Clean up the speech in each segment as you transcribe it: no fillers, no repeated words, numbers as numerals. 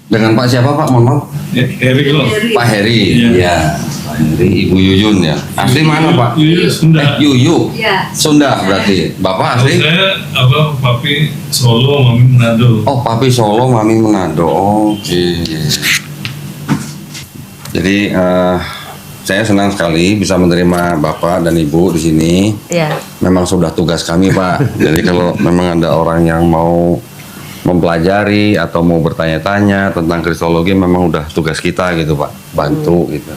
Dengan Pak siapa Pak? Mohon maaf. Heri loh. Pak Heri. Iya. Pak Heri, Ibu Yuyun ya. Asli mana Pak? Yuyu Sunda. Yuyu. Ya. Sunda berarti. Bapak Kalau asli? saya Papi Solo, Mami Manado. Oh, Papi Solo, Mami Manado. Oke. Jadi saya senang sekali bisa menerima Bapak dan Ibu di sini. Ya. Memang sudah tugas kami Pak. Jadi kalau memang ada orang yang mau mempelajari atau mau bertanya-tanya tentang kristologi, memang udah tugas kita gitu Pak, bantu gitu.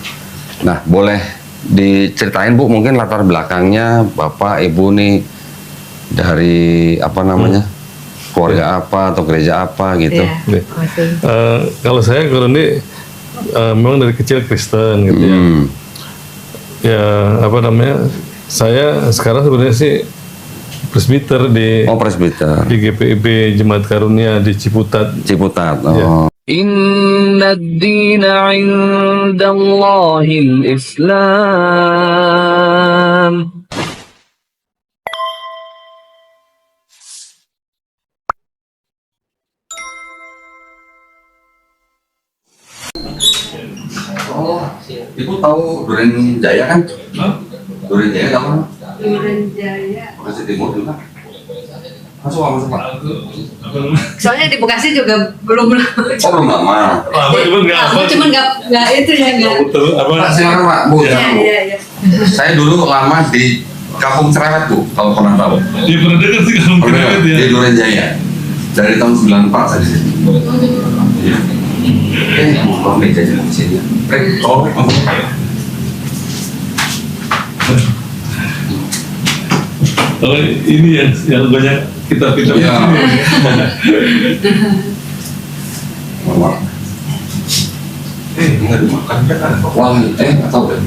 Nah, boleh diceritain Bu mungkin latar belakangnya Bapak Ibu nih dari apa namanya, keluarga apa atau gereja apa gitu. Ya. Kalau saya ini memang dari kecil Kristen gitu ya. Ya apa namanya, saya sekarang sebenarnya sih presbiter di presbiter di GPIB Jemaat Karunia di Ciputat. Ciputat. Ya. Inna ad-dina 'inda Allahil Islam. Oh, Ibu tahu Duren Jaya kan? Duren Jaya tahu kan? Duren Jaya. Bekasi Timur juga. Masuk Pak. Soalnya di Bekasi juga belum lama. Oh, belum lama. Lama cuma nggak apa. Cuman nggak itu ya nggak. Pak, silakan Pak, Bu. Iya silakan, Bu. iya. Saya dulu lama di Kampung Cerewet Bu, kalau pernah tahu. Dia pernah dengar sih kalau Pernah keren ya. di Duren Jaya. Dari tahun 94 saya di sini. Iya. Mau meja aja di sini. Oh, Oh ini yang banyak kitab-kitab di Iya. sini. Mama. Nggak dimakan kan? Wah, nggak tahu kan?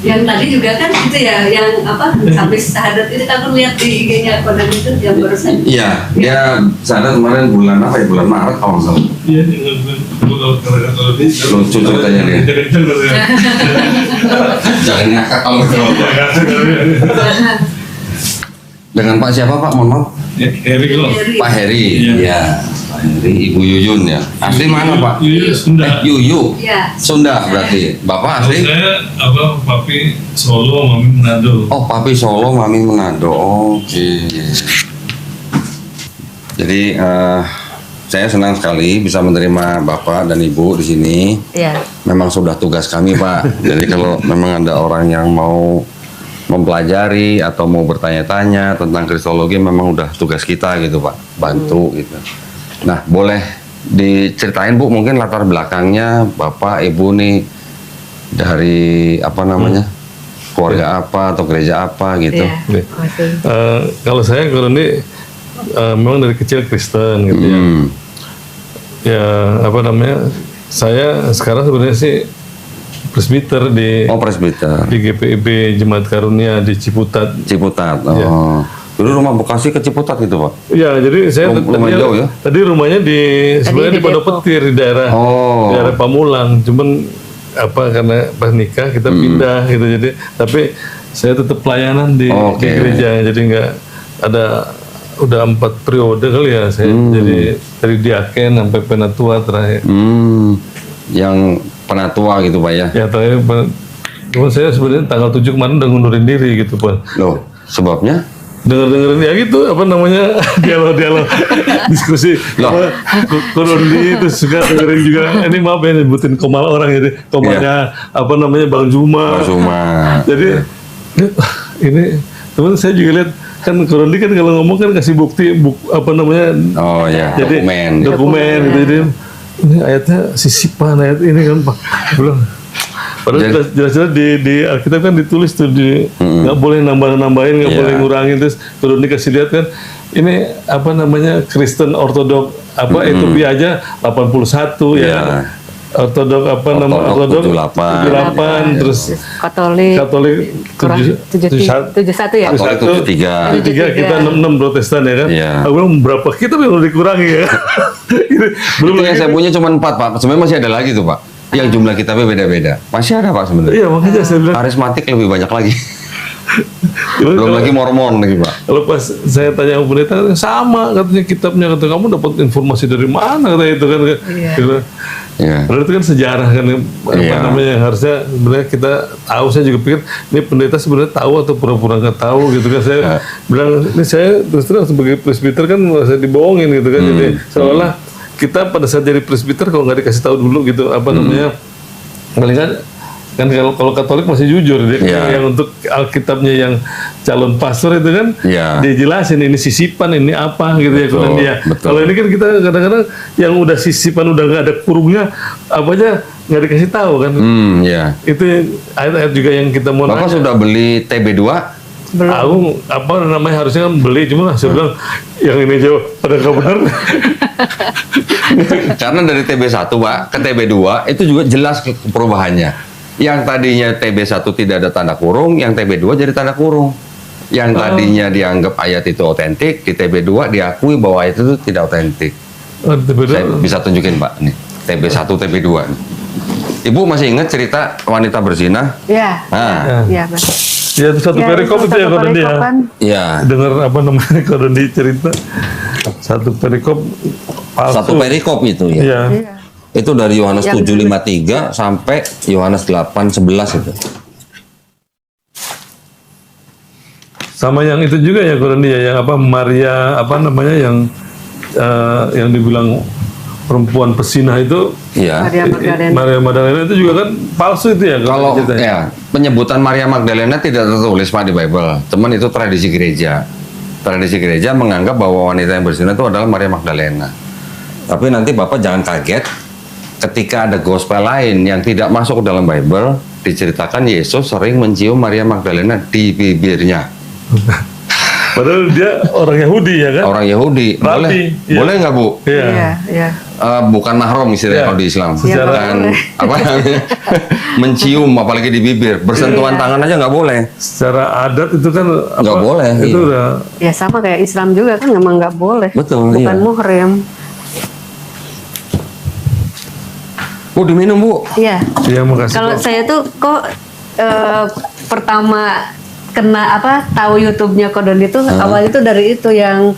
Yang tadi juga kan itu ya, yang apa habis syahadat itu kan lihat di IG-nya Kodam itu yang barusan. Iya, dia sadar kemarin bulan apa ya? Bulan Maret kalau nggak salah. Iya, kalau di Lucu ceritanya dia. Jangan ngakak kalau Dengan Pak siapa Pak? Mohon maaf. Heri loh. Pak Heri. Iya. Pak Heri, Ibu Yuyun ya. Asli mana Pak? Yuyu Sunda. Yuyu. Ya. Sunda berarti. Bapak Kalau asli? saya Papi Solo, Mami Manado. Oh, Papi Solo, Mami Manado. Oke. Jadi saya senang sekali bisa menerima Bapak dan Ibu di sini. Ya. Memang sudah tugas kami Pak. Jadi kalau memang ada orang yang mau mempelajari atau mau bertanya-tanya tentang kristologi, memang udah tugas kita gitu Pak, bantu gitu. Nah, boleh diceritain Bu mungkin latar belakangnya Bapak Ibu nih dari apa namanya, keluarga apa atau gereja apa gitu. Ya. Kalau saya ini memang dari kecil Kristen gitu ya. Ya apa namanya, saya sekarang sebenarnya sih presbiter di presbiter di GPIB Jemaat Karunia di Ciputat. Ciputat. Ya. Dulu rumah Bekasi ke Ciputat itu Pak. Ya, jadi saya Lumayan jauh ya? tadi rumahnya sebenarnya di Pondok Petir di daerah Pamulang. Cuman apa karena pas nikah kita pindah gitu, jadi tapi saya tetap pelayanan di gereja, jadi nggak ada, udah 4 periode kali ya saya jadi dari diaken sampai penatua terakhir. Yang penatua gitu Pak ya? Ya terakhir, cuman saya sebenarnya tanggal 7 kemarin udah ngundurin diri gitu Pak. Loh, sebabnya? Dengerin ya gitu, apa namanya, dialog diskusi Korundi, terus juga dengerin juga, ini maaf ya nyebutin komal orang, jadi komalnya apa namanya Bang Juma. Jadi ini teman saya juga lihat kan Korundi kan kalau ngomong kan kasih bukti apa namanya, jadi dokumen gitu, jadi ini ayatnya sisipan ayat ini kan Pak, belum. Padahal jelas-jelas di Alkitab kan ditulis tuh nggak boleh nambahin, nggak boleh ngurangin. Terus kalau dikasih lihat kan ini apa namanya Kristen Ortodok apa Ethiopia aja 81 ya. Ortodok apa nama Ortodok 78, terus Katolik 71 ya. Katolik 73, kita 66 Protestan ya kan. Aku bilang berapa kita belum dikurangi ya. Belum yang saya punya cuma 4 Pak. Sebenarnya masih ada lagi tuh Pak. Yang jumlah kitabnya beda-beda. Masih ada Pak sebenarnya. Iya, makanya saya bilang karismatik lebih banyak lagi. Cuman Belum kalau- lagi Mormon lagi Pak. Kalau pas saya tanya sama pendeta sama katanya kitabnya, kata kamu dapat informasi dari mana kata itu kan. Gitu. Iya. Padahal itu kan sejarah kan apa Iya. namanya, harusnya sebenarnya kita tahu. Saya juga pikir ini pendeta sebenarnya tahu atau pura-pura nggak tahu gitu kan. Saya bilang ini saya terus terang sebagai presbiter kan saya dibohongin gitu kan. Jadi seolah kita pada saat jadi presbiter kalau nggak dikasih tahu dulu gitu apa namanya, paling kan kalau Katolik masih jujur dia Iya. yang untuk Alkitabnya yang calon pastor itu kan Iya. dia jelasin ini sisipan ini apa gitu ya kalau dia. betul. Kalau ini kan kita kadang-kadang yang udah sisipan udah nggak ada kurungnya apa aja nggak dikasih tahu kan. Iya. Itu ayat-ayat juga yang kita mau Bapak nanya. sudah beli TB2? Aku apa namanya harusnya kan beli, cuma saya bilang yang ini jauh pada kabar. Karena dari TB1 Pak ke TB2 itu juga jelas perubahannya. Yang tadinya TB1 tidak ada tanda kurung, yang TB2 jadi tanda kurung. Yang tadinya dianggap ayat itu otentik, di TB2 diakui bahwa ayat itu tidak otentik. Saya bisa tunjukin Pak nih, TB1, TB2 nih. Ibu masih ingat cerita wanita berzina? Ya. Nah, Ya, Mas. Ya itu satu perikop itu ya kalau dia. perikopan. ya. Dengar apa namanya kalau dia cerita satu perikop palsu. Satu perikop itu ya. Iya. Iya. Itu dari Yohanes Yang 7:53 sampai Yohanes 8:11 itu. Sama yang itu juga ya kalau dia yang apa Maria apa namanya yang dibilang perempuan pesinah itu Iya. Maria Magdalena. Maria Magdalena itu juga kan palsu itu ya Kalau ceritanya. ya penyebutan Maria Magdalena tidak tertulis Pak di Bible, cuman itu tradisi gereja. Tradisi gereja menganggap bahwa wanita yang berzina itu adalah Maria Magdalena. Tapi nanti Bapak jangan kaget ketika ada gospel lain yang tidak masuk ke dalam Bible, diceritakan Yesus sering mencium Maria Magdalena di bibirnya. Padahal dia orang Yahudi ya kan. Orang Yahudi, Rabi, boleh, iya. boleh nggak Bu? Iya. Iya, iya. Bukan mahram istilahnya Iya. kalau di Islam. Secara- Bukan, apa namanya, mencium apalagi di bibir, bersentuhan Iya. tangan aja nggak boleh. Secara adat itu kan apa, Nggak boleh, Itu iya. udah Ya sama kayak Islam juga kan memang nggak boleh. Betul, Bukan iya. muhrim. Bu diminum Bu. Iya. ya makasih. Kalau Pak. saya tuh kok pertama kena tahu YouTube-nya Kodon itu awalnya itu dari itu yang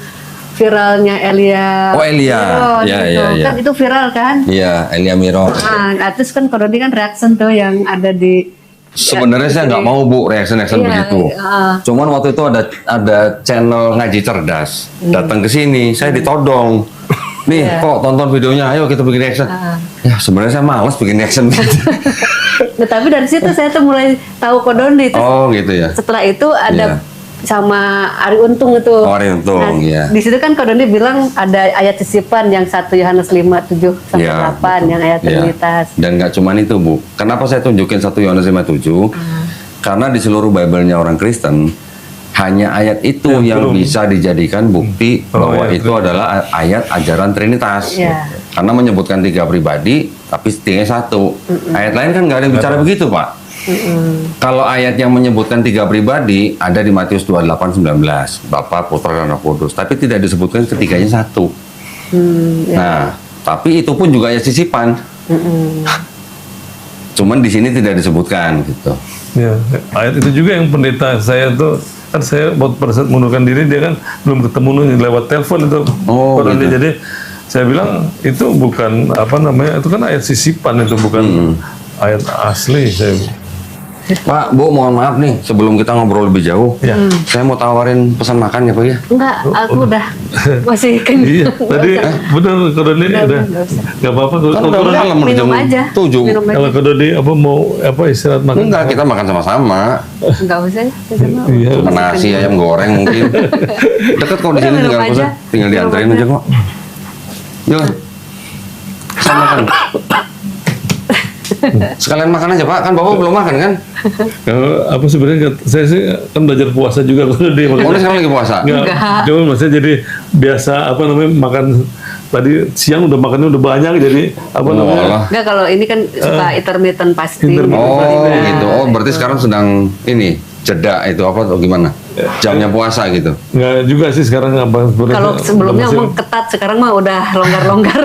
viralnya Elia. Oh, Elia. Miron Ya, gitu. ya, ya. Kan itu viral kan? Iya, Elia Miro. Nah, terus kan Kodon kan reaction tuh yang ada di Sebenarnya saya nggak mau Bu reaction Iya, begitu. Cuman waktu itu ada channel ngaji cerdas datang ke sini, saya ditodong. Nih Iya. kok tonton videonya, ayo kita bikin reaction. Ya sebenarnya saya malas bikin reaction gitu. Nah, tapi dari situ saya tuh mulai tahu Kodondi. Terus Oh gitu ya. setelah itu ada Iya. sama Ari Untung itu. Oh, Ari Untung, Nah, iya. Di situ kan Kodondi bilang ada ayat sisipan yang 1 Yohanes 5:7 sampai Iya, 8 yang ayat Iya. Trinitas. Dan nggak cuman itu Bu. Kenapa saya tunjukin 1 Yohanes 5:7? Karena di seluruh Bible-nya orang Kristen hanya ayat itu yang bisa dijadikan bukti bahwa ayat itu adalah ayat ajaran Trinitas. Iya. Karena menyebutkan 3 pribadi, tapi setianya 1. Ayat lain kan nggak ada yang bicara begitu, Pak. Kalau ayat yang menyebutkan 3 pribadi ada di Matius 28:19, Bapa, Putra, dan Roh Kudus. Tapi tidak disebutkan ketiganya 1. Nah, tapi itu pun juga ayat sisipan. Cuman di sini tidak disebutkan gitu. Ya, ayat itu juga yang pendeta saya tuh kan saya pada saat mengundurkan diri dia kan belum ketemu nih lewat telepon itu. Oh, Kodondi. gitu. Jadi saya bilang itu bukan apa namanya itu kan ayat sisipan itu bukan ayat asli saya. Pak, Bu, mohon maaf nih, sebelum kita ngobrol lebih jauh, Ya. saya mau tawarin pesan makan ya Pak ya? Enggak, aku udah masih kenyang. Iya, tadi benar Kodondi Udah, udah nggak usah. nggak apa-apa kalau Kan udah Kodondi- malam Minum jam aja. 7. Minum aja. kalau Kodondi apa mau apa istirahat makan? Enggak, kita makan sama-sama. Enggak usah ya. saya mau. Iya. Nasi, ayam goreng mungkin. Deket kok di sini, Udah, minum tinggal aja. pesan. Tinggal Minum dianterin aja. aja kok. Yuk. Pesan makan. Sekalian makan aja Pak, kan Bapak belum makan kan? Kalau apa sebenarnya saya sih kan belajar puasa juga Kodondi. Oh, ini sekarang lagi puasa? Enggak. Cuma maksudnya jadi biasa apa namanya makan tadi siang udah makannya udah banyak jadi apa namanya? Allah. Enggak, kalau ini kan suka intermittent fasting. Oh Nah, gitu. Oh berarti sekarang sedang ini jeda itu apa atau gimana? Jamnya puasa gitu. Enggak juga sih sekarang apa sebenarnya. Kalau sebelumnya masih- emang ketat, sekarang mah udah longgar-longgar.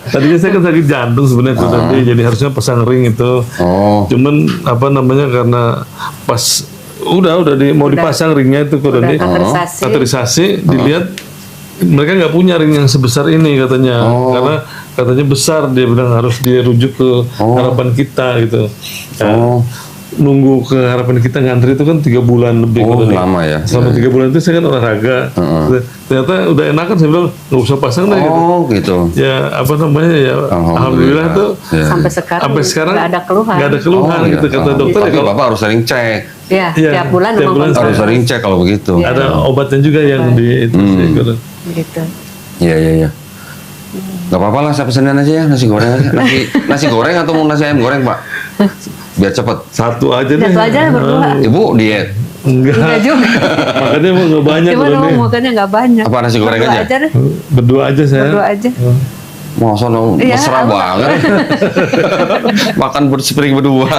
Tadinya saya kan sakit jantung sebenarnya tuh tadi, jadi harusnya pasang ring itu. Oh. Cuman apa namanya karena pas Udah mau dipasang ringnya itu Ko Doni. katerisasi. Katerisasi, dilihat mereka nggak punya ring yang sebesar ini katanya, karena katanya besar, dia bilang harus dirujuk ke harapan kita gitu. Ya, nunggu ke harapan kita ngantri itu kan 3 bulan lebih. Ko Doni. Lama ya. Selama 3 bulan itu saya kan olahraga. Ternyata udah enakan, saya bilang nggak usah pasang deh gitu. Oh gitu. Ya apa namanya ya, alhamdulillah tuh Ya. Sampai sekarang nggak ada keluhan. nggak ada keluhan gitu iya. kata dokter. Tapi Ya, kalau Bapak harus sering cek. Ya, Iya, tiap bulan tiap memang bulan kontrol. Harus sering cek kalau begitu. ada obatnya juga yang di itu sih, gitu. Gitu. Iya. Gak apa-apa lah, saya pesenin aja ya nasi goreng aja. Nasi goreng atau mau nasi ayam goreng, Pak? Biar cepet. Satu aja deh. Satu aja berdua. Ibu diet. Enggak Enggak. juga. Makanya mau nggak banyak Cuma Ko Doni. mau makannya nggak banyak. Apa nasi goreng Berdua aja? deh. Berdua aja saya. Berdua aja. Masa dong, Iya, mesra apa? banget. Makan bersepiring berdua.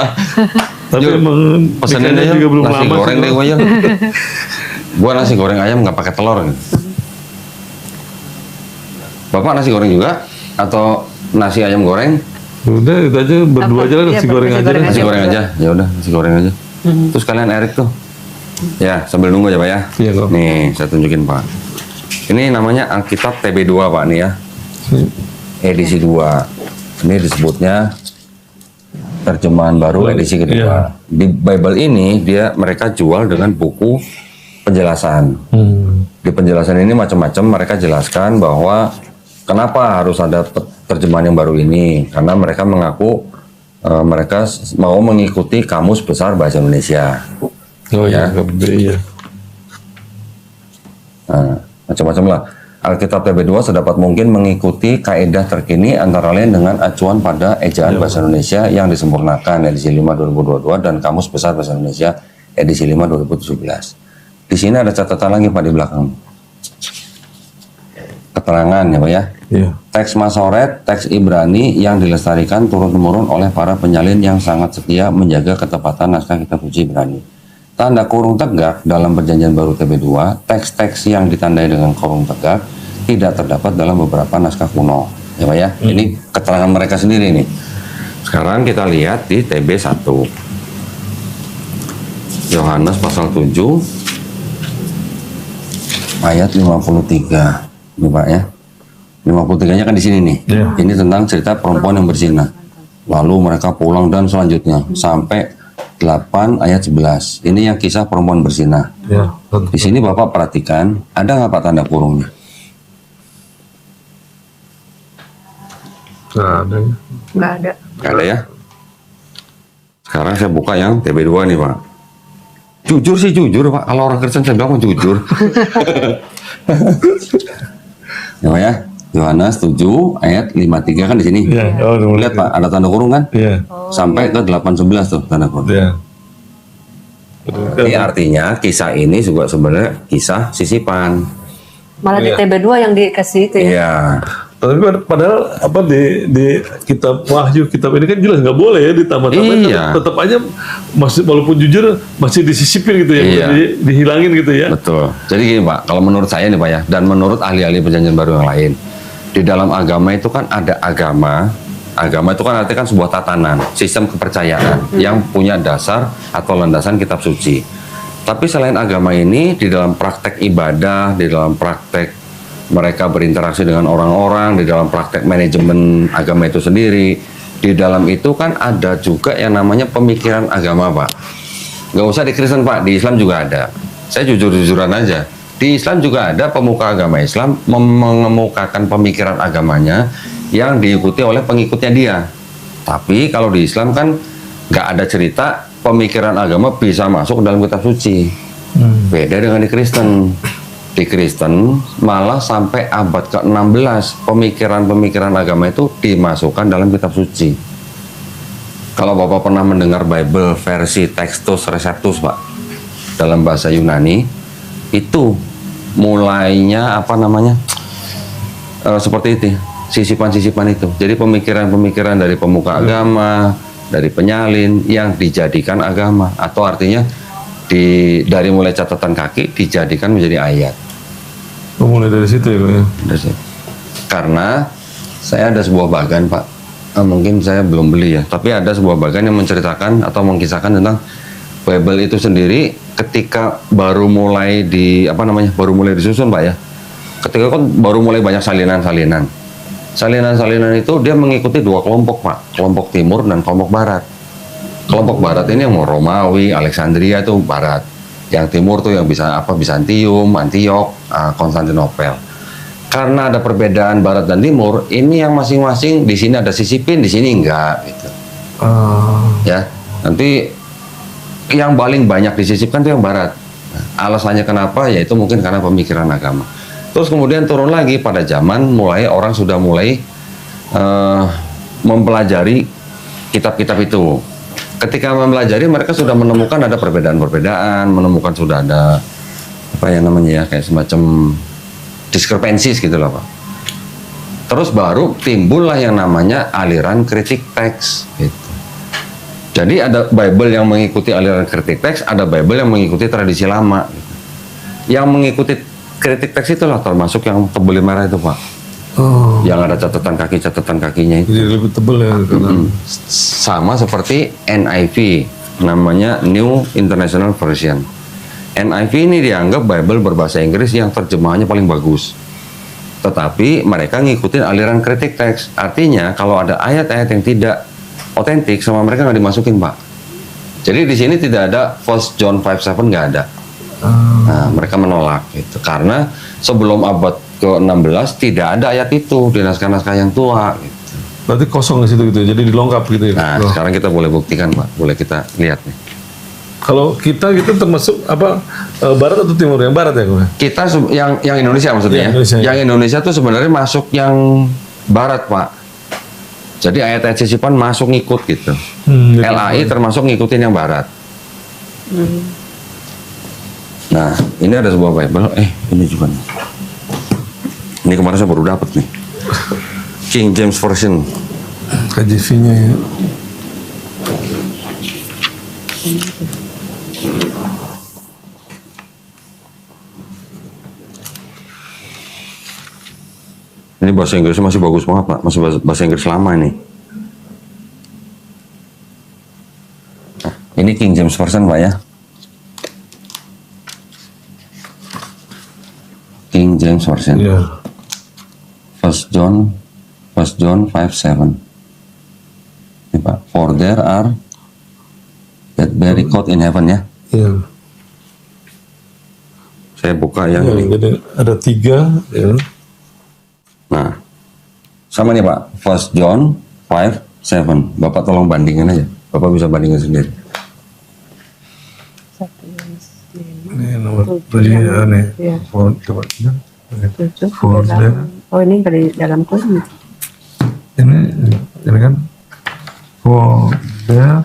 Tapi Yuk, emang pesenin ikannya aja juga belum nasi lama goreng sih, deh gue aja. Gua nasi goreng ayam nggak pakai telur gitu. Bapak nasi goreng juga atau nasi ayam goreng? Udah itu aja berdua Apa? aja lah, Iya, nasi goreng nasi aja. goreng deh. Nasi goreng aja. Ya udah, nasi goreng aja. Terus kalian Erik tuh. Ya, sambil nunggu ya, Pak ya. Iya, Ko. Nih, saya tunjukin, Pak. Ini namanya Alkitab TB2, Pak nih ya. Edisi 2. Ini disebutnya terjemahan baru edisi kedua. Di Bible ini mereka jual dengan buku penjelasan. Di penjelasan ini macam-macam mereka jelaskan bahwa kenapa harus ada terjemahan yang baru ini, karena mereka mengaku mereka mau mengikuti Kamus Besar Bahasa Indonesia. Oh iya, iya. Nah, macam-macam lah. Alkitab TB2 sedapat mungkin mengikuti kaedah terkini antara lain dengan acuan pada ejaan bahasa Indonesia yang disempurnakan edisi 5 2022 dan Kamus Besar Bahasa Indonesia edisi 5 2017. Di sini ada catatan lagi Pak di belakang. Keterangan ya Pak ya. Iya. Teks Masoret, teks Ibrani yang dilestarikan turun-temurun oleh para penyalin yang sangat setia menjaga ketepatan naskah kitab suci Ibrani. Tanda kurung tegak dalam perjanjian baru TB2, teks-teks yang ditandai dengan kurung tegak tidak terdapat dalam beberapa naskah kuno. Ya Pak ya, ini keterangan mereka sendiri nih. Sekarang kita lihat di TB1. Yohanes pasal 7 ayat 53. Ini Pak ya. 53-nya kan di sini nih. Iya. Ini tentang cerita perempuan yang berzina. Lalu mereka pulang dan selanjutnya sampai 8 ayat 11. Ini yang kisah perempuan berzina. Ya, Di sini Bapak perhatikan, ada nggak Pak tanda kurungnya? nggak ada. Nggak ada. Nggak ada ya? Sekarang saya buka yang TB2 nih Pak. Jujur sih jujur Pak. Kalau orang Kristen saya bilang jujur. Ya Pak ya. Yohanes 7 ayat 53 kan di sini. Iya, oh, Lihat Pak, ada tanda kurung kan? Iya, Sampai ke 811 tuh tanda kurung. iya. Ini artinya kisah ini juga sebenarnya kisah sisipan. Malah di TB2 yang dikasih itu ya. Iya. Tapi padahal apa di kitab Wahyu, kitab ini kan jelas nggak boleh ya ditambah-tambahin. Iya. Tetap aja masih walaupun jujur masih disisipin gitu ya, Iya. dihilangin gitu ya. Betul. Jadi gini Pak, kalau menurut saya nih Pak ya, dan menurut ahli-ahli perjanjian baru yang lain, di dalam agama itu kan ada agama itu kan artinya kan sebuah tatanan, sistem kepercayaan yang punya dasar atau landasan kitab suci. Tapi selain agama ini, di dalam praktek ibadah, di dalam praktek mereka berinteraksi dengan orang-orang, di dalam praktek manajemen agama itu sendiri, di dalam itu kan ada juga yang namanya pemikiran agama Pak. Nggak usah di Kristen Pak, di Islam juga ada. Saya jujur-jujuran aja. Di Islam juga ada pemuka agama Islam mengemukakan pemikiran agamanya yang diikuti oleh pengikutnya dia. Tapi kalau di Islam kan nggak ada cerita pemikiran agama bisa masuk ke dalam kitab suci. Beda dengan di Kristen. Di Kristen malah sampai abad ke-16 pemikiran-pemikiran agama itu dimasukkan dalam kitab suci. Kalau Bapak pernah mendengar Bible versi Textus Receptus Pak, dalam bahasa Yunani, itu mulainya apa namanya seperti itu, sisipan-sisipan itu. Jadi pemikiran-pemikiran dari pemuka agama, dari penyalin yang dijadikan agama, atau artinya dari mulai catatan kaki dijadikan menjadi ayat. Oh, mulai dari situ ya, Pak, ya. Karena saya ada sebuah bagan Pak, mungkin saya belum beli ya, tapi ada sebuah bagan yang menceritakan atau mengkisahkan tentang Bible itu sendiri ketika baru mulai baru mulai disusun Pak ya. Ketika kan baru mulai banyak salinan-salinan. Salinan-salinan itu dia mengikuti dua kelompok Pak, kelompok timur dan kelompok barat. Kelompok barat ini yang Romawi, Alexandria itu barat. Yang timur tuh yang Bizantium, Antiok, Konstantinopel. Karena ada perbedaan barat dan timur, ini yang masing-masing di sini ada sisipin, di sini enggak gitu. Ya, nanti yang paling banyak disisipkan itu yang barat. Nah, alasannya kenapa? Yaitu mungkin karena pemikiran agama. Terus kemudian turun lagi pada zaman orang sudah mulai mempelajari kitab-kitab itu. Ketika mempelajari mereka sudah menemukan ada perbedaan-perbedaan, menemukan sudah ada kayak semacam diskrepensis gitu loh Pak. Terus baru timbullah yang namanya aliran kritik teks gitu. Jadi ada Bible yang mengikuti aliran kritik teks, ada Bible yang mengikuti tradisi lama gitu. Yang mengikuti kritik teks itulah termasuk yang tebel merah itu Pak. Yang ada catatan kakinya itu. Jadi lebih tebal ya. Sama seperti NIV, namanya New International Version. NIV ini dianggap Bible berbahasa Inggris yang terjemahannya paling bagus. Tetapi mereka ngikutin aliran kritik teks. Artinya kalau ada ayat-ayat yang tidak otentik sama mereka nggak dimasukin Pak. Jadi di sini tidak ada 1 John 5:7 nggak ada. Nah, mereka menolak itu karena sebelum abad ke-16 tidak ada ayat itu di naskah-naskah yang tua gitu. Berarti kosong di situ gitu. Jadi dilengkap gitu ya. Nah, sekarang kita boleh buktikan Pak, boleh kita lihat nih. Kalau kita termasuk barat atau timur? Yang barat ya Kok? Kita yang Indonesia maksudnya. Iya, Indonesia. Yang Indonesia tuh sebenarnya masuk yang barat Pak. Jadi ayat-ayat sisipan masuk ngikut gitu. LAI termasuk ngikutin yang barat. Nah, ini ada sebuah Bible. Ini juga nih. Ini kemarin saya baru dapat nih. King James Version. KJV-nya ya. Ini bahasa Inggrisnya masih bagus banget Pak. Masih bahasa Inggris lama ini. Nah, ini King James Version Pak ya. King James Version. Iya. 1 John 5:7. Ini Pak. For there are that bear record in heaven ya. Iya. Saya buka yang Ya, ini. jadi ada 3 ya. Nah, sama nih Pak. 1 John 5:7. Bapak tolong bandingin aja. Bapak bisa bandingin sendiri. Ini nomor beliau nih. Iya. Coba. For oh ini dari dalam Quran. Ini kan for there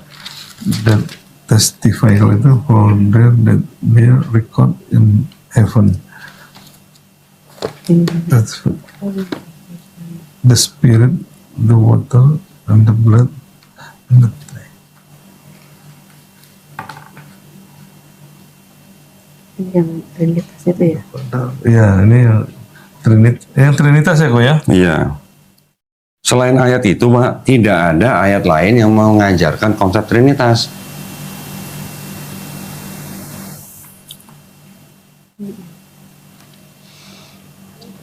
that testify, kalau itu for there that bear record in heaven. That's the spirit, the water, and the blood, and the tree. Ini yang Trinitas itu ya. Ya, ini yang Trinitas ya Kok ya? Iya. Selain ayat itu, Pak, tidak ada ayat lain yang mengajarkan konsep Trinitas.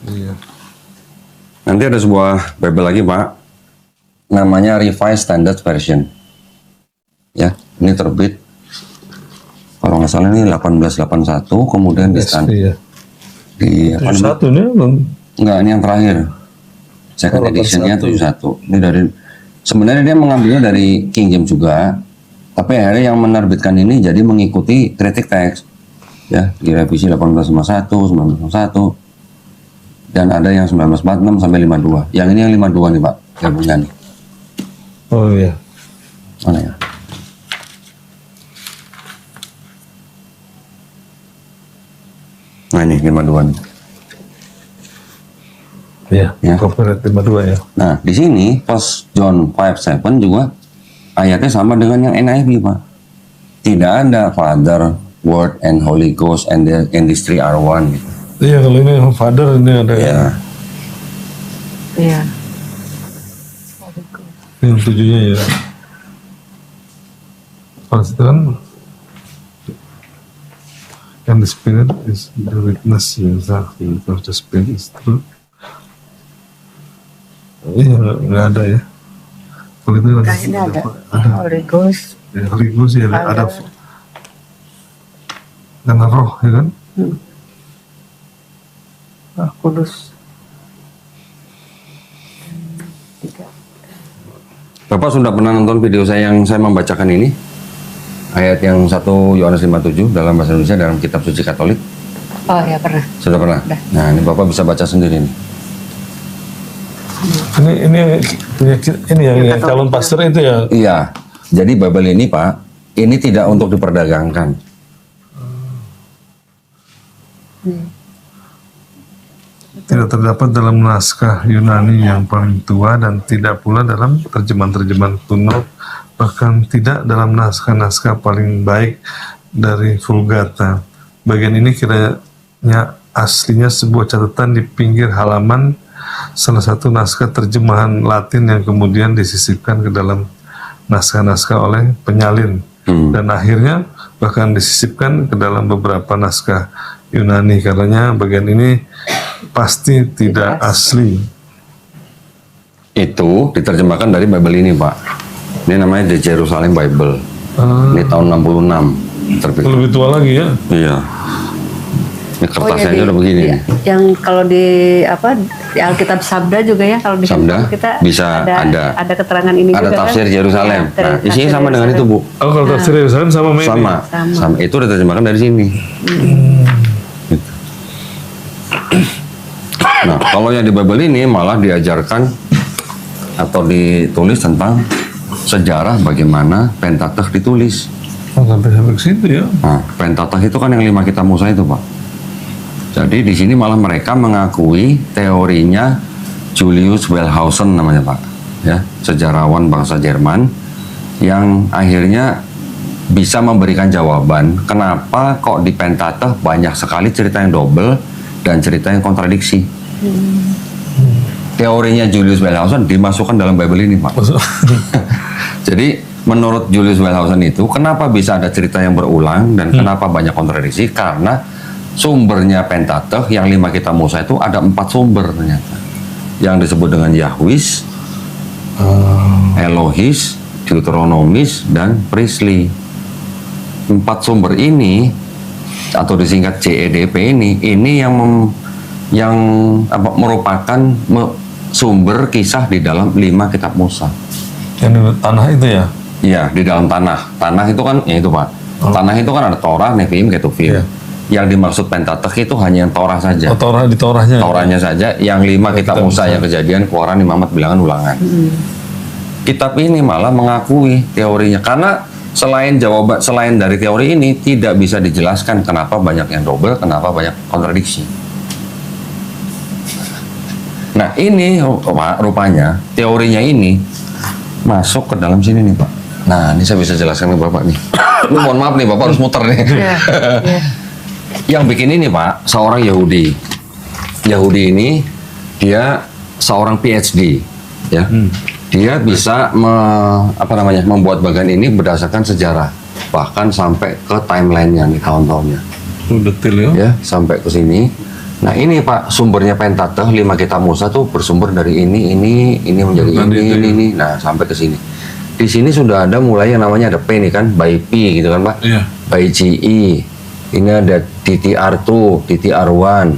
Iya. Nanti ada sebuah Bible lagi, Pak. Namanya Revised Standard Version. Ya, ini terbit. Kalau nggak salah ini 1881, kemudian di Iya. di apa namanya? 71 nih belum. Enggak, ini yang terakhir. Second editionnya 71. Ini dari sebenarnya dia mengambilnya dari King James juga, tapi akhirnya yang menerbitkan ini jadi mengikuti kritik teks, ya, direvisi 1851, 1951, dan ada yang 1946 sampai 52. Yang ini yang 52 nih Pak, gabungan nih. Oh iya. Mana ya? Nah ini 52 nih. Iya. Ya. Copyright 52 ya. Nah, di sini pas John 5:7 juga ayatnya sama dengan yang NIV, Pak. Tidak ada Father, Word, and Holy Ghost, and these three are one. Gitu. Iya, kalau ini Father ini ada Ya, Iya. yang 7-nya ya. Kalau itu kan And the spirit is the witness exactly because the spirit is true. Iya, nggak ada ya. Kalau itu Kayaknya ada. Holy Ghost. Ya, Holy Ghost ya, ada. Karena roh, ya kan? Roh Kudus. Tiga. Bapak sudah pernah nonton video saya yang saya membacakan ini? Ayat yang 1 Yohanes 5:7 dalam bahasa Indonesia dalam kitab suci Katolik. Oh ya pernah. Sudah pernah? Udah. Nah, ini Bapak bisa baca sendiri nih. Ini yang calon pastor itu ya. Iya. Jadi Bible ini, Pak, ini tidak untuk diperdagangkan. Tidak terdapat dalam naskah Yunani yang paling tua dan tidak pula dalam terjemahan-terjemahan kuno, bahkan tidak dalam naskah-naskah paling baik dari Vulgata. Bagian ini kiranya aslinya sebuah catatan di pinggir halaman salah satu naskah terjemahan Latin yang kemudian disisipkan ke dalam naskah-naskah oleh penyalin dan akhirnya bahkan disisipkan ke dalam beberapa naskah Yunani. Karenanya bagian ini pasti tidak asli. Itu diterjemahkan dari Bible ini, Pak. Ini namanya The Jerusalem Bible. Ini tahun 66 terbit. Lebih tua lagi ya. Iya. Ini kertasnya aja udah begini. Iya. Yang kalau di di Alkitab Sabda juga ya, kalau di Sabda, handphone kita bisa ada keterangan ini Ada juga tafsir kan? Yerusalem. Iya, Nah, isinya tafsir sama dengan itu, Yerusalem. Bu. Oh, kalau tafsir Yerusalem sama ini. Sama. Itu diterjemahkan dari sini. Gitu. Nah, kalau yang di Bible ini malah diajarkan atau ditulis tentang sejarah bagaimana Pentateuch ditulis. Oh, sampai ke situ ya. Nah, Pentateuch itu kan yang 5 kitab Musa itu, Pak. Jadi di sini malah mereka mengakui teorinya Julius Wellhausen namanya, Pak. Ya, sejarawan bangsa Jerman yang akhirnya bisa memberikan jawaban kenapa kok di Pentateuch banyak sekali cerita yang double dan cerita yang kontradiksi. Teorinya Julius Wellhausen dimasukkan dalam Bible ini, Pak. Jadi menurut Julius Wellhausen itu kenapa bisa ada cerita yang berulang dan kenapa banyak kontradiksi? Karena sumbernya Pentateuch yang 5 kitab Musa itu ada 4 sumber ternyata. Yang disebut dengan Yahwis, Elohis, Deuteronomis, dan Priestly. 4 sumber ini atau disingkat JEDP ini yang merupakan sumber kisah di dalam 5 kitab Musa. Yang di tanah itu ya. Iya, di dalam tanah. Tanah itu kan, ya itu, Pak. Tanah itu kan ada Torah, Neviim, Ketuvim. Iya. Yang dimaksud Pentateuch itu hanya yang Torah saja. Oh, Torah di Torahnya. Torahnya saja. Yang 5 kitab Musa, yang Kejadian, Keluaran, Imamat, Bilangan, Ulangan. Kitab ini malah mengakui teorinya karena selain dari teori ini tidak bisa dijelaskan kenapa banyak yang double, kenapa banyak kontradiksi. Nah, ini rupanya teorinya ini masuk ke dalam sini nih, Pak. Nah, ini saya bisa jelaskan ke Bapak nih. Lu mohon maaf nih, Bapak harus muter nih. Yang bikin ini, Pak, seorang Yahudi. Yahudi ini dia seorang PhD, ya. Dia bisa membuat bagian ini berdasarkan sejarah, bahkan sampai ke timelinenya nih, tahun-tahunnya. Detail ya. Ya, sampai ke sini. Nah, ini Pak, sumbernya Pentateuch 5 kitab Musa tuh bersumber dari ini menjadi ini. Nah, sampai ke sini. Di sini sudah ada mulai yang namanya ada P nih kan, by P gitu kan, Pak. Iya. By GE. Ini ada DTR2, DTR1.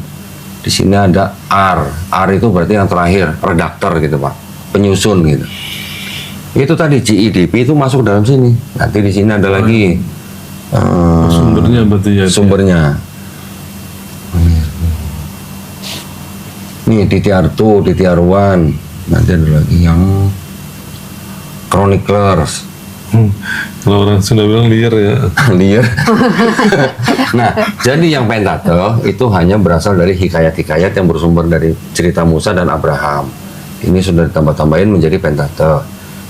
Di sini ada R. R itu berarti yang terakhir, redaktor gitu, Pak. Penyusun gitu. Itu tadi GEDP itu masuk dalam sini. Nanti di sini ada lagi Sumbernya berarti ya. sumbernya. Nih DTR2, DTR1. Nanti ada lagi yang Chroniclers. Kalau orang Sunda bilang liar ya. Liar. Nah, jadi yang Pentateuch itu hanya berasal dari hikayat-hikayat yang bersumber dari cerita Musa dan Abraham. Ini sudah ditambah-tambahin menjadi Pentateuch.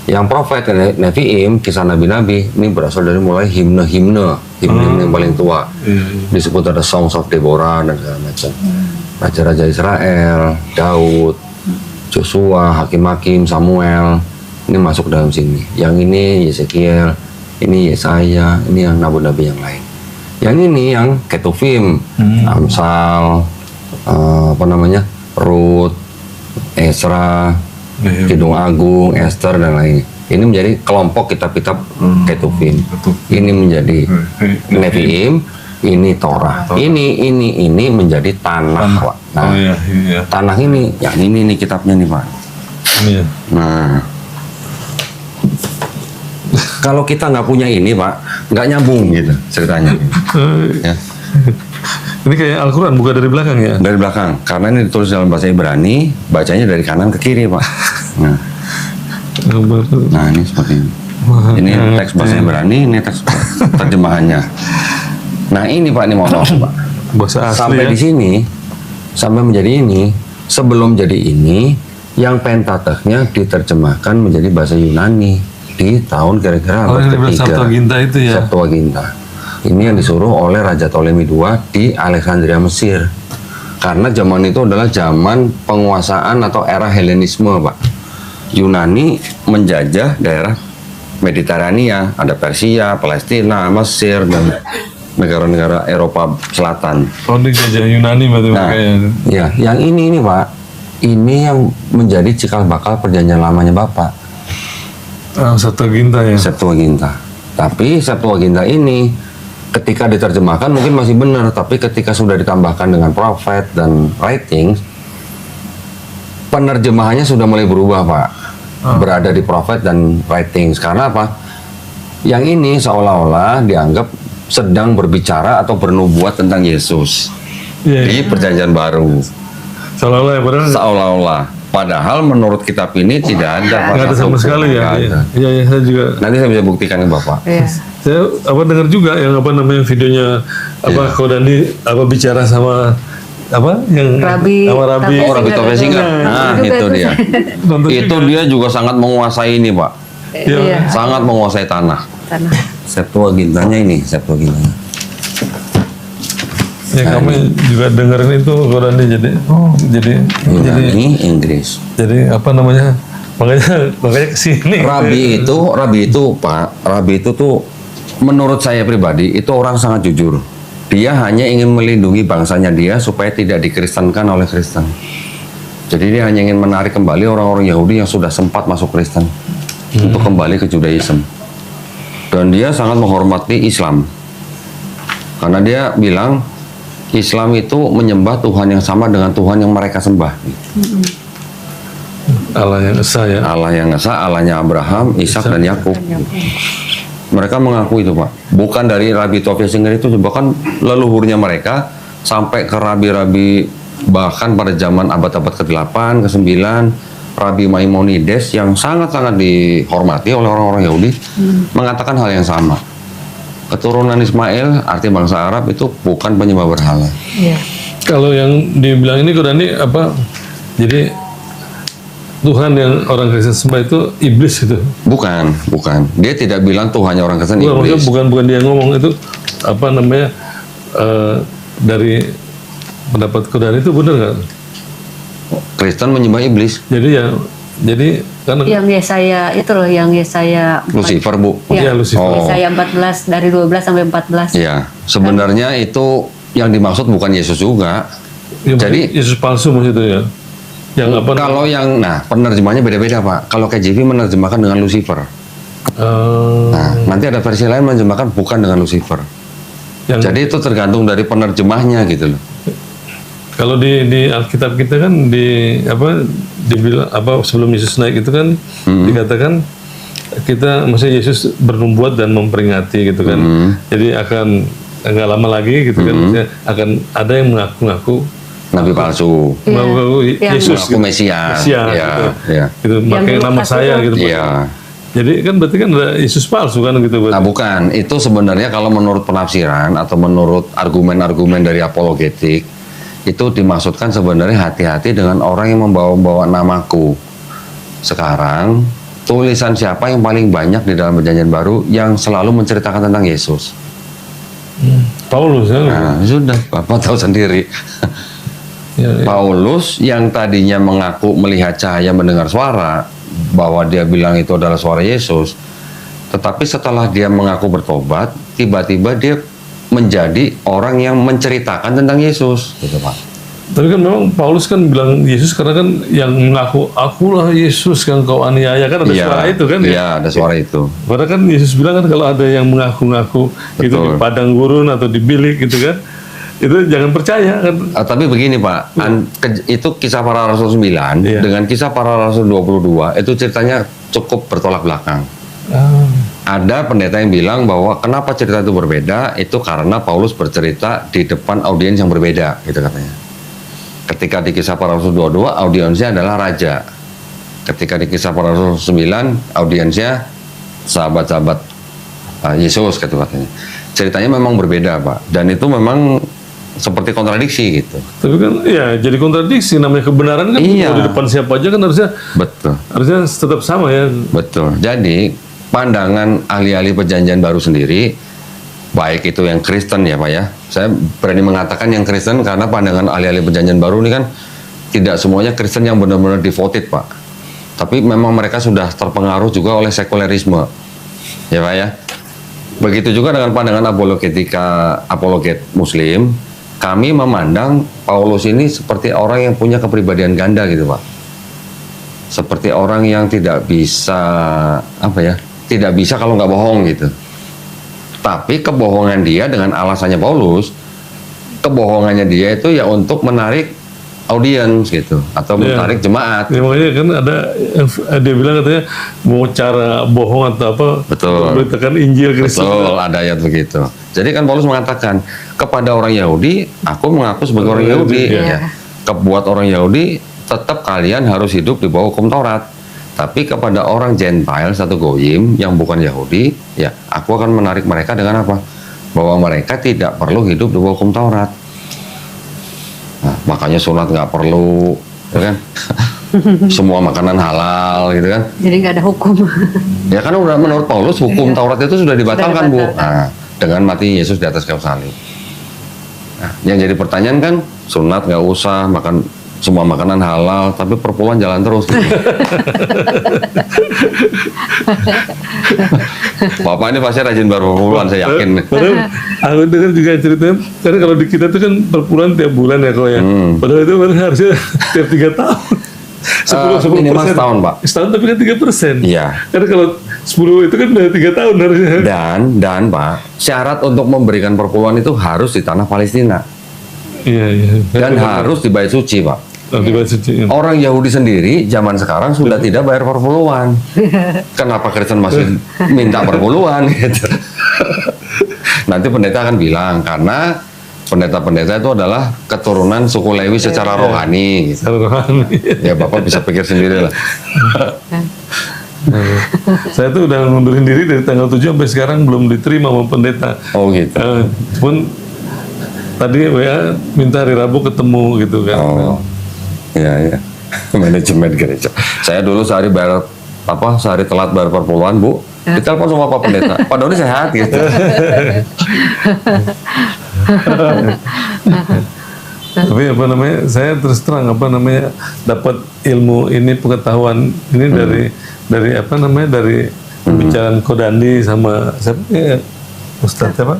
Yang Prophet Neviim, kisah nabi-nabi, ini berasal dari mulai himne-himne yang paling tua. Disebut ada Songs of Deborah dan segala macam. Raja-raja Israel, Daud, Joshua, Hakim-Hakim, Samuel, ini masuk dalam sini. Yang ini Yesekiel, ini Yesaya, ini yang nabi-nabi yang lain. Yang ini yang Ketuvim, Amsal, Rut, Ezra, Iya. Kidung Agung, Esther dan lainnya. Ini menjadi kelompok kitab-kitab Ketuvim. Ini menjadi Nevi'im, ini Torah. Ini menjadi tanah, Pak. Nah, Oh iya. tanah ini, yang ini nih kitabnya nih, Pak. Iya. Nah, kalau kita nggak punya ini, Pak, nggak nyambung gitu ceritanya. Ya, Ini kayak Al-Quran, buka dari belakang ya? dari belakang, karena ini ditulis dalam bahasa Ibrani, bacanya dari kanan ke kiri, Pak. Nah ini seperti ini. Ini teks bahasa Ibrani, ini teks terjemahannya. Nah ini Pak, ini mau Pak. Bahasa asli Sampai ya? di sini, sampai menjadi ini, sebelum jadi ini, yang Pentateuchnya diterjemahkan menjadi bahasa Yunani di tahun kira-kira Oh, abad yang dibilang ketiga. Septuaginta itu ya? Septuaginta. Ini yang disuruh oleh Raja Ptolemy II di Alexandria, Mesir. Karena zaman itu adalah zaman penguasaan atau era Helenisme, Pak. Yunani menjajah daerah Mediterania, ada Persia, Palestina, Mesir, dan negara-negara Eropa Selatan. Oh, dijajah Yunani berarti Nah, makanya. ya, yang ini Pak, ini yang menjadi cikal bakal perjanjian lamanya Bapak, Septuaginta ya? Septuaginta. Tapi Septuaginta ini ketika diterjemahkan mungkin masih benar, tapi ketika sudah ditambahkan dengan prophet dan writings, penerjemahannya sudah mulai berubah, Pak. Berada di prophet dan writings. Karena apa? Yang ini seolah-olah dianggap sedang berbicara atau bernubuat tentang Yesus Iya. di perjanjian baru. Seolah-olah ya, padahal Seolah-olah. Padahal menurut kitab ini tidak ada. Pak, nggak ada sama satupun. sekali ya? Nggak ada. Iya, saya juga. Nanti saya bisa buktikan ke Bapak. Iya. Saya dengar juga yang videonya Iya. Kodandi bicara sama yang Rabi sama Rabi. Topes Oh, Rabi Topes Singkat. Nah, Juga itu itu dia. Nonton Itu juga. dia juga sangat menguasai ini, Pak. Iya. Sangat menguasai tanah. Tanah. Septuagintanya ini, Septuagintanya. Ya kami juga dengerin itu Kodandi jadi Yunani, Inggris. makanya kesini. Rabi itu, Pak, Rabi itu tuh menurut saya pribadi itu orang sangat jujur. Dia hanya ingin melindungi bangsanya dia supaya tidak dikristenkan oleh Kristen. Jadi dia hanya ingin menarik kembali orang-orang Yahudi yang sudah sempat masuk Kristen untuk kembali ke Judaism. Dan dia sangat menghormati Islam. Karena dia bilang Islam itu menyembah Tuhan yang sama dengan Tuhan yang mereka sembah. Allah yang esa ya. Allah yang esa, Allahnya Abraham, Ishak dan Yakub. Mereka mengaku itu, Pak. Bukan dari Rabi Topes Singkat itu, bahkan leluhurnya mereka sampai ke rabi-rabi bahkan pada zaman abad-abad ke-8, ke-9, Rabi Maimonides yang sangat-sangat dihormati oleh orang-orang Yahudi mengatakan hal yang sama. Keturunan Ismail, arti bangsa Arab itu bukan penyembah berhala. Iya. Kalau yang dibilang ini Kodandi jadi Tuhan yang orang Kristen sembah itu iblis itu. Bukan. Dia tidak bilang Tuhannya orang Kristen iblis. Bukan dia ngomong itu dari pendapat Kodandi itu benar nggak? Kristen menyembah iblis. Jadi kan Yang Yesaya itu loh, yang Yesaya Lucifer, Bu. ya Iya. Lucifer. Oh. Yesaya 14 dari 12 sampai 14. Iya, sebenarnya itu yang dimaksud bukan Yesus juga. Ya, Jadi Yesus palsu maksudnya ya. Yang kalau yang, penerjemahnya beda-beda, Pak. Kalau KJV menerjemahkan dengan Lucifer. Nah, nanti ada versi lain menerjemahkan bukan dengan Lucifer. yang Jadi itu tergantung dari penerjemahnya gitu loh. kalau di Alkitab kita kan dibilang sebelum Yesus naik itu kan dikatakan kita maksudnya Yesus bernubuat dan memperingati gitu kan. Jadi akan nggak lama lagi gitu kan maksudnya akan ada yang mengaku-ngaku Nabi palsu, Iya. mengaku Yesus mengaku Mesias. Mesias, Ya, gitu. ya. Gitu, pakai di nama Lukas saya itu. gitu. Iya. Jadi kan berarti kan ada Yesus palsu kan gitu Nah, berarti. bukan. Itu sebenarnya kalau menurut penafsiran atau menurut argumen-argumen dari apologetik, itu dimaksudkan sebenarnya hati-hati dengan orang yang membawa-bawa namaku. Sekarang, tulisan siapa yang paling banyak di dalam perjanjian baru yang selalu menceritakan tentang Yesus? Paulus ya. Nah, sudah, Bapak tahu sendiri. Ya, ya. Paulus yang tadinya mengaku melihat cahaya mendengar suara, bahwa dia bilang itu adalah suara Yesus, tetapi setelah dia mengaku bertobat, tiba-tiba dia menjadi orang yang menceritakan tentang Yesus, gitu Pak. Tapi kan memang Paulus kan bilang Yesus karena kan yang mengaku akulah Yesus yang kau aniaya, kan ada suara itu kan ya. Iya, ada suara itu. Padahal kan Yesus bilang kan kalau ada yang mengaku-ngaku itu di Betul. padang gurun atau di bilik gitu kan, itu jangan percaya kan. Tapi begini Pak, itu kisah para Rasul 9 Iya. dengan kisah para Rasul 22 itu ceritanya cukup bertolak belakang. Ada pendeta yang bilang bahwa kenapa cerita itu berbeda, itu karena Paulus bercerita di depan audiens yang berbeda, gitu katanya. Ketika di kisah para Rasul 22, audiensnya adalah raja. Ketika di kisah para Rasul 9, audiensnya sahabat-sahabat Yesus, gitu katanya. Ceritanya memang berbeda Pak, dan itu memang seperti kontradiksi gitu. Tapi kan ya jadi kontradiksi, namanya kebenaran kan Iya. kalau di depan siapa aja kan harusnya tetap sama ya. Betul. Jadi pandangan ahli-ahli perjanjian baru sendiri, baik itu yang Kristen ya Pak ya. Saya berani mengatakan yang Kristen karena pandangan ahli-ahli perjanjian baru ini kan tidak semuanya Kristen yang benar-benar devoted Pak. Tapi memang mereka sudah terpengaruh juga oleh sekulerisme. Ya Pak ya. Begitu juga dengan pandangan apologet Muslim. Kami memandang Paulus ini seperti orang yang punya kepribadian ganda gitu Pak. Seperti orang yang tidak bisa, tidak bisa kalau nggak bohong gitu. Tapi kebohongan dia dengan alasannya Paulus, kebohongannya dia itu ya untuk menarik audiens gitu, atau menarik jemaat. Ya, makanya kan ada dia bilang katanya mau cara bohong atau apa, Betul. memberitakan Injil Kristus. Betul, ada ayat begitu. Jadi kan Paulus mengatakan, kepada orang Yahudi, aku mengaku sebagai orang Yahudi. Ya. Kebuat orang Yahudi, tetap kalian harus hidup di bawah hukum Taurat. Tapi kepada orang Gentile, satu goyim yang bukan Yahudi, ya aku akan menarik mereka dengan apa? Bahwa mereka tidak perlu hidup di bawah hukum Taurat. Nah, makanya sunat nggak perlu, ya kan? Semua makanan halal, gitu kan? Jadi nggak ada hukum. Ya kan udah menurut Paulus hukum Taurat itu sudah dibatalkan Bu. dibatalkan. Nah, dengan mati Yesus di atas kayu salib. Nah, yang jadi pertanyaan kan sunat nggak usah, makan semua makanan halal, tapi perpuluhan jalan terus. Gitu. Bapak ini pasti rajin berperpuluhan, saya yakin. Padahal aku dengar juga ceritanya, karena kalau di kita itu kan perpuluhan tiap bulan ya kalau ya. Padahal itu kan harusnya tiap 3 tahun. 10 Minimal setahun, Pak. Setahun tapi kan 3%. Iya. Karena kalau 10 itu kan udah 3 tahun harusnya. Dan Pak, syarat untuk memberikan perpuluhan itu harus di tanah Palestina Iya, iya. dan harus di bait suci, Pak. Di bait suci. Orang Yahudi sendiri zaman sekarang sudah tidak bayar perpuluhan. Kenapa Kristen masih minta perpuluhan gitu? Nanti pendeta akan bilang karena pendeta-pendeta itu adalah keturunan suku Lewi secara rohani gitu. Ya Bapak bisa pikir sendiri lah. Saya tuh udah ngundurin diri dari tanggal 7 sampai sekarang belum diterima sama pendeta. Oh gitu. Pun tadi WA minta hari Rabu ketemu gitu kan. Oh. Iya. Manajemen gereja. Saya dulu sehari telat bayar perpuluhan, Bu. Ditelepon sama Pak Pendeta. Pak Doni sehat gitu. Tapi saya terus terang dapat ilmu ini, pengetahuan ini dari pembicaraan Kodandi sama siapa ya, Ustadz apa?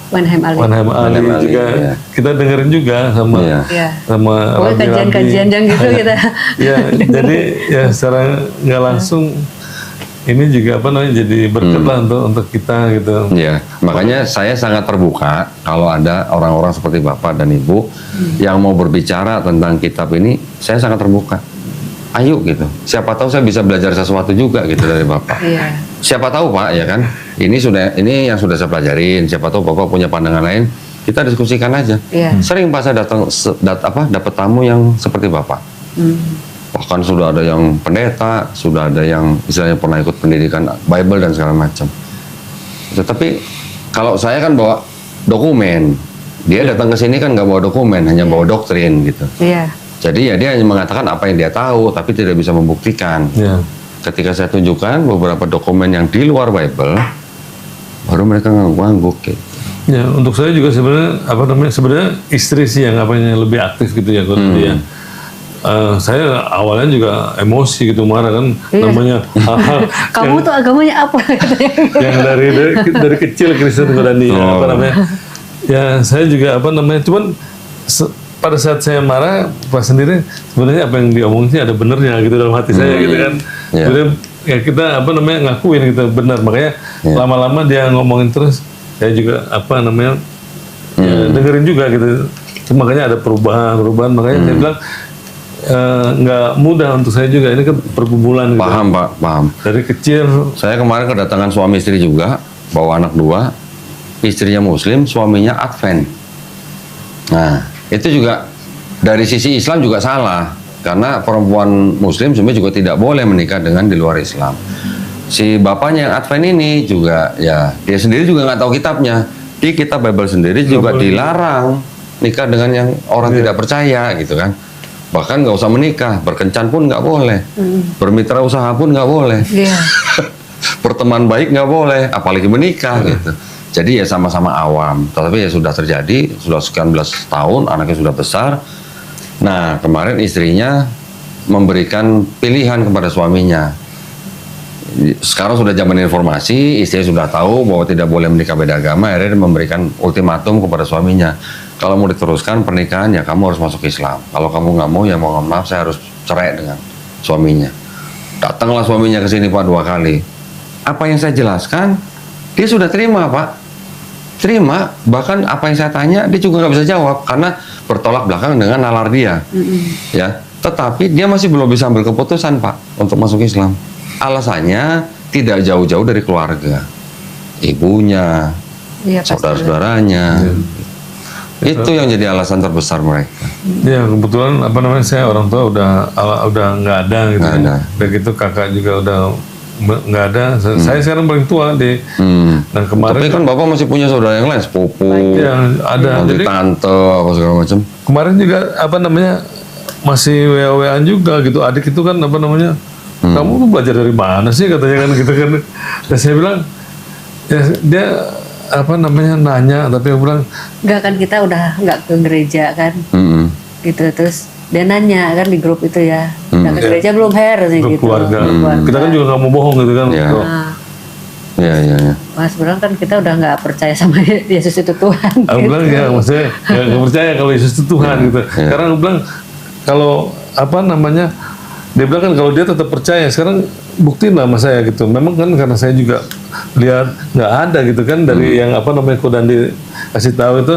Wanham Ali. Wanham Ali Ali, juga. iya. Kita dengerin juga sama Iya. Iya. sama Pokoknya Rabi-Rabi. kajian-kajian yang gitu kita. Ya, jadi ya secara nggak langsung ini juga jadi berkat lah untuk kita gitu. Ya, makanya saya sangat terbuka kalau ada orang-orang seperti Bapak dan Ibu yang mau berbicara tentang kitab ini, saya sangat terbuka. Ayo gitu. Siapa tahu saya bisa belajar sesuatu juga gitu dari Bapak. Iya. Siapa tahu Pak, ya kan? Ini yang sudah saya pelajarin. Siapa tahu Bapak punya pandangan lain, kita diskusikan aja. Iya. Sering Pak saya dapat tamu yang seperti Bapak. Bahkan sudah ada yang pendeta, sudah ada yang istilahnya pernah ikut pendidikan Bible dan segala macam. Tetapi kalau saya kan bawa dokumen, dia datang ke sini kan nggak bawa dokumen, hanya bawa doktrin gitu. Iya. Jadi ya dia hanya mengatakan apa yang dia tahu, tapi tidak bisa membuktikan. Ya. Ketika saya tunjukkan beberapa dokumen yang di luar Bible, baru mereka ngangguk gitu. Ya, untuk saya juga sebenarnya istri sih yang lebih aktif gitu ya kalau dia. Saya awalnya juga emosi gitu, marah kan, namanya Kamu tuh agamanya apa? yang dari kecil Kristen Kodandi Ya saya juga apa namanya, cuman pada saat saya marah pas sendiri sebenarnya apa yang diomongin sih ada benernya gitu dalam hati saya gitu kan. Iya. Jadi ya kita apa namanya ngakuin gitu benar, makanya lama-lama dia ngomongin terus saya juga apa namanya ya, dengerin juga gitu. Makanya ada perubahan, makanya saya bilang nggak mudah untuk saya juga, ini kan pergumulan gitu. Paham Pak, paham. Dari kecil Saya kemarin kedatangan suami istri juga, bawa anak 2, istrinya Muslim, suaminya Advent. Nah, itu juga dari sisi Islam juga salah, karena perempuan Muslim sebenarnya juga tidak boleh menikah dengan di luar Islam. Si bapaknya yang Advent ini juga, ya dia sendiri juga nggak tahu kitabnya. Di kitab Bible sendiri juga dilarang nikah dengan yang orang tidak percaya gitu kan. Bahkan nggak usah menikah, berkencan pun nggak boleh, bermitra usaha pun nggak boleh. Iya. Berteman baik nggak boleh, apalagi menikah gitu. Jadi ya sama-sama awam. Tapi ya sudah terjadi, sudah sekian belas tahun, anaknya sudah besar. Nah kemarin istrinya memberikan pilihan kepada suaminya. Sekarang sudah zaman informasi, istrinya sudah tahu bahwa tidak boleh menikah beda agama. Akhirnya dia memberikan ultimatum kepada suaminya. Kalau mau diteruskan pernikahan ya kamu harus masuk Islam. Kalau kamu nggak mau ya mohon maaf saya harus cerai dengan suaminya. Datanglah suaminya ke sini Pak 2 kali. Apa yang saya jelaskan, dia sudah terima Pak. Terima, bahkan apa yang saya tanya dia juga nggak bisa jawab karena bertolak belakang dengan nalar dia. Ya, tetapi dia masih belum bisa ambil keputusan Pak untuk masuk Islam. Alasannya tidak jauh-jauh dari keluarga, ibunya, Iya, pasti. saudara-saudaranya. Itu yang jadi alasan terbesar mereka. ya kebetulan apa namanya saya orang tua udah nggak ada gitu. Nggak ada. Begitu kakak juga udah nggak ada. Saya sekarang paling tua di. Dan kemarin Tapi kan bapak masih punya saudara yang lain, sepupu, ya ada. nanti Jadi tante, apa segala macam. kemarin juga apa namanya masih WA-WAan juga gitu. Adik itu kan apa namanya, kamu tuh belajar dari mana sih katanya kan gitu kan. Dan saya bilang ya dia apa namanya nanya, tapi aku bilang Enggak kan kita udah nggak ke gereja kan, gitu terus dia nanya kan di grup itu ya, udah ke gereja belum Her ke gitu. keluarga. Keluarga. Kita kan juga nggak mau bohong gitu kan. Ya. Gitu. Nah, Iya. Mas bilang kan kita udah nggak percaya sama Yesus itu Tuhan. Aku gitu. bilang ya maksudnya nggak percaya kalau Yesus itu Tuhan gitu. Karena aku bilang kalau apa namanya dia bilang kan kalau dia tetap percaya sekarang buktiin lah sama saya gitu. Memang kan karena saya juga lihat nggak ada gitu kan dari yang apa namanya Kodandi kasih tahu itu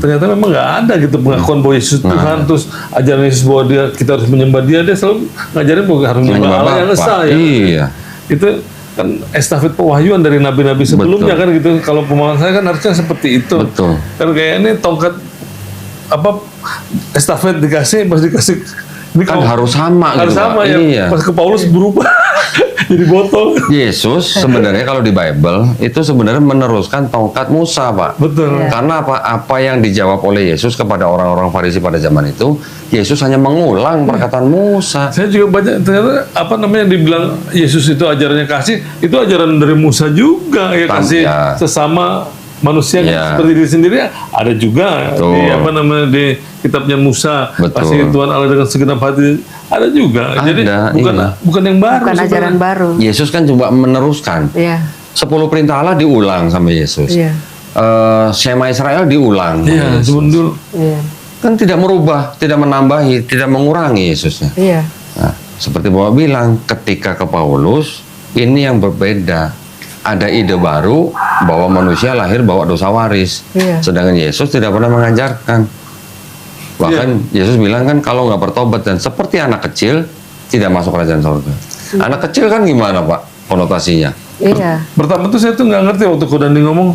ternyata memang nggak ada gitu pengakuan bahwa Yesus Tuhan terus ajaran Yesus bahwa kita harus menyembah dia selalu ngajarin bahwa harus menyembah Allah yang esa ya. Iya. Itu kan estafet pewahyuan dari nabi-nabi sebelumnya kan gitu. Kalau pemahaman saya kan harusnya seperti itu. Betul. Kan kayak ini tongkat apa estafet dikasih pas dikasih ini Kan kalau- harus sama harus gitu, sama Pak. ya. Iya. Pas ke Paulus berubah jadi botol. Yesus sebenarnya kalau di Bible itu sebenarnya meneruskan tongkat Musa, Pak. Betul. Karena apa? Apa yang dijawab oleh Yesus kepada orang-orang Farisi pada zaman itu, Yesus hanya mengulang perkataan Musa. Saya juga banyak ternyata apa namanya dibilang Yesus itu ajarannya kasih, itu ajaran dari Musa juga ya kasih ya. sesama manusia Ya. seperti diri sendiri ada juga Betul. di apa namanya di kitabnya Musa Betul. kasih Tuhan Allah dengan segenap hati ada juga. Jadi Ada, bukan yang baru Bukan sebenarnya. ajaran baru. Yesus kan coba meneruskan. Iya. 10 perintah Allah diulang sama Yesus. Iya. Shema Israel diulang. sama Iya, Yesus. sebelum dulu. Iya. Kan tidak merubah, tidak menambahi, tidak mengurangi Yesusnya. Iya. Nah, seperti Bapak bilang, ketika ke Paulus, ini yang berbeda. Ada ide baru bahwa manusia lahir bawa dosa waris. Iya. Sedangkan Yesus tidak pernah mengajarkan. Bahkan Yesus bilang kan kalau nggak bertobat dan seperti anak kecil, tidak masuk kerajaan surga. Anak kecil kan gimana Pak konotasinya? Iya. Pertama tuh saya tuh nggak ngerti waktu Kodandi ngomong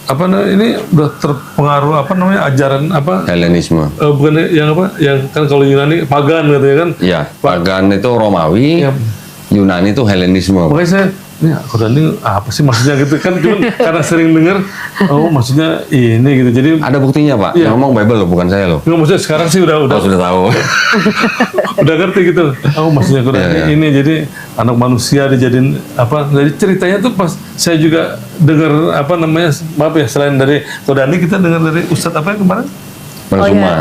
apa ini udah terpengaruh apa namanya ajaran apa Helenisme. bukan yang apa yang kan kalau Yunani pagan katanya kan. Ya, pagan itu Romawi, Iya. Yunani itu Helenisme. Pak. Makanya saya ini Kodandi apa sih maksudnya gitu kan cuman karena sering dengar oh maksudnya ini gitu jadi Ada buktinya Pak, Iya. yang ngomong Bible loh, bukan saya loh. nggak maksudnya sekarang sih udah Oh, sudah tahu. udah ngerti gitu. Oh maksudnya Kodandi Iya, iya. ini jadi anak manusia dijadiin apa? Jadi ceritanya tuh pas saya juga dengar apa namanya maaf ya selain dari Kodandi kita dengar dari Ustadz apa yang kemarin? Bang Oh Suma. ya.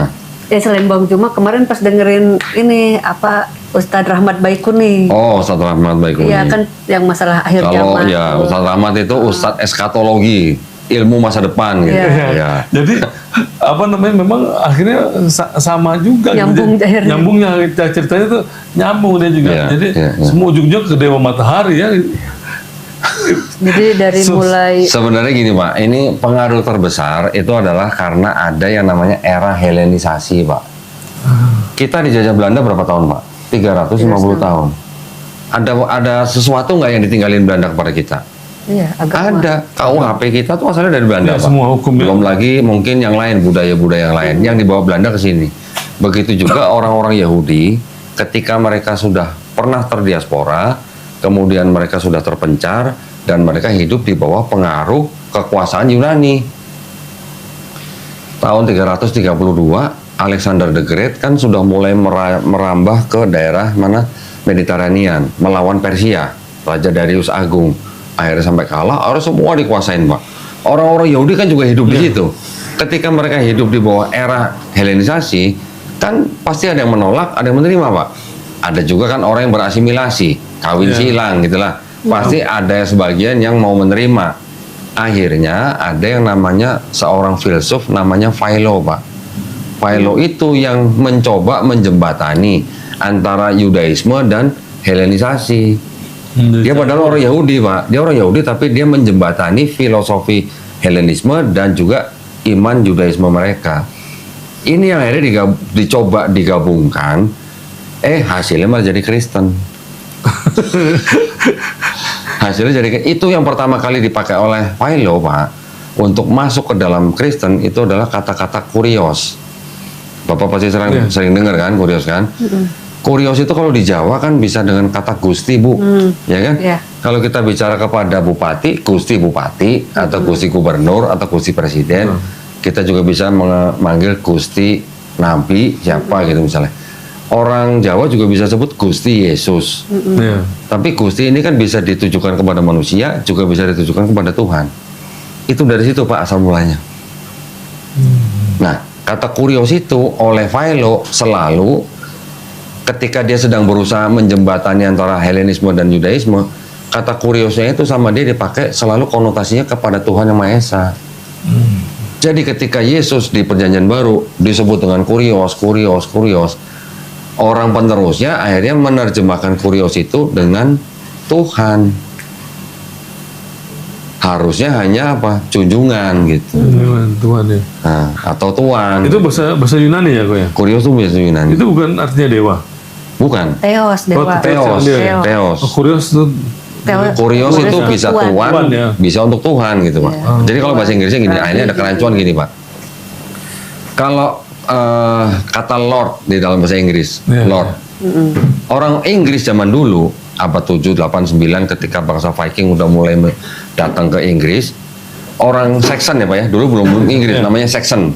Ya selain Bang Cuma kemarin pas dengerin ini apa Ustadz Rahmat Baikuni. Oh, Ustadz Rahmat Baikuni. Iya kan yang masalah akhir Kalau zaman. ya Ustadz Rahmat itu Ustadz eskatologi. ilmu masa depan gitu. Iya. Ya. Jadi apa namanya memang akhirnya sama juga Nyambung gitu. akhirnya. Nyambungnya ceritanya tuh nyambung dia juga. Iya, Jadi iya, iya. semua ujungnya ke Dewa Matahari ya. Jadi dari mulai Sebenarnya gini Pak, ini pengaruh terbesar itu adalah karena ada yang namanya era Helenisasi Pak. Kita dijajah Belanda berapa tahun Pak? 350 tahun. Ada sesuatu nggak yang ditinggalin Belanda kepada kita? iya agama. Ada. KUHP kita tuh asalnya dari Belanda Iya, Pak. semua hukum ya. Belum lagi mungkin yang lain, budaya-budaya yang lain yang dibawa Belanda ke sini. Begitu juga orang-orang Yahudi ketika mereka sudah pernah terdiaspora, kemudian mereka sudah terpencar dan mereka hidup di bawah pengaruh kekuasaan Yunani. Tahun 332 Alexander the Great kan sudah mulai merambah ke daerah mana Mediterranean, melawan Persia, Raja Darius Agung. Akhirnya sampai kalah, harus semua dikuasain Pak. Orang-orang Yahudi kan juga hidup di situ. Ketika mereka hidup di bawah era Helenisasi, kan pasti ada yang menolak, ada yang menerima Pak. Ada juga kan orang yang berasimilasi, kawin silang gitulah. Pasti ada sebagian yang mau menerima. Akhirnya ada yang namanya seorang filsuf namanya Philo Pak. Philo itu yang mencoba menjembatani antara Yudaisme dan Helenisasi. Dia padahal orang Yahudi Pak. Dia orang Yahudi tapi dia menjembatani filosofi Helenisme dan juga iman Yudaisme mereka. Ini yang akhirnya dicoba digabungkan. Hasilnya malah jadi Kristen. Hasilnya jadi itu yang pertama kali dipakai oleh Philo Pak untuk masuk ke dalam Kristen itu adalah kata-kata kurios. Bapak pasti sering dengar kan kurios kan? Kurios itu kalau di Jawa kan bisa dengan kata Gusti Bu, ya kan? Iya. Kalau kita bicara kepada Bupati, Gusti Bupati atau Gusti Gubernur atau Gusti Presiden, kita juga bisa memanggil Gusti Nabi siapa gitu misalnya. Orang Jawa juga bisa sebut Gusti Yesus. Iya. Tapi Gusti ini kan bisa ditujukan kepada manusia, juga bisa ditujukan kepada Tuhan. Itu dari situ Pak asal mulanya. Nah, kata kurios itu oleh Philo selalu ketika dia sedang berusaha menjembatani antara Helenisme dan Yudaisme, kata kuriosnya itu sama dia dipakai selalu konotasinya kepada Tuhan Yang Maha Esa. Jadi ketika Yesus di Perjanjian Baru disebut dengan kurios, orang penerusnya akhirnya menerjemahkan kurios itu dengan Tuhan. Harusnya hanya apa? Junjungan gitu. Tuhan ya. Nah, atau Tuhan. Itu bahasa Yunani ya kok ya? Kurios itu biasa Yunani. Itu bukan artinya dewa. Bukan. Teos dewa. Theos. Iya. Theos. Kurios itu Kurios itu bisa Tuhan, Tuhan, ya. bisa untuk Tuhan gitu Pak. Jadi kalau bahasa Inggrisnya gini, ini ada kerancuan gini Pak. Kalau kata Lord di dalam bahasa Inggris, Lord. Orang Inggris zaman dulu, abad 7, 8, 9 ketika bangsa Viking udah mulai datang ke Inggris, orang Saxon ya Pak ya, dulu belum Inggris, namanya Saxon.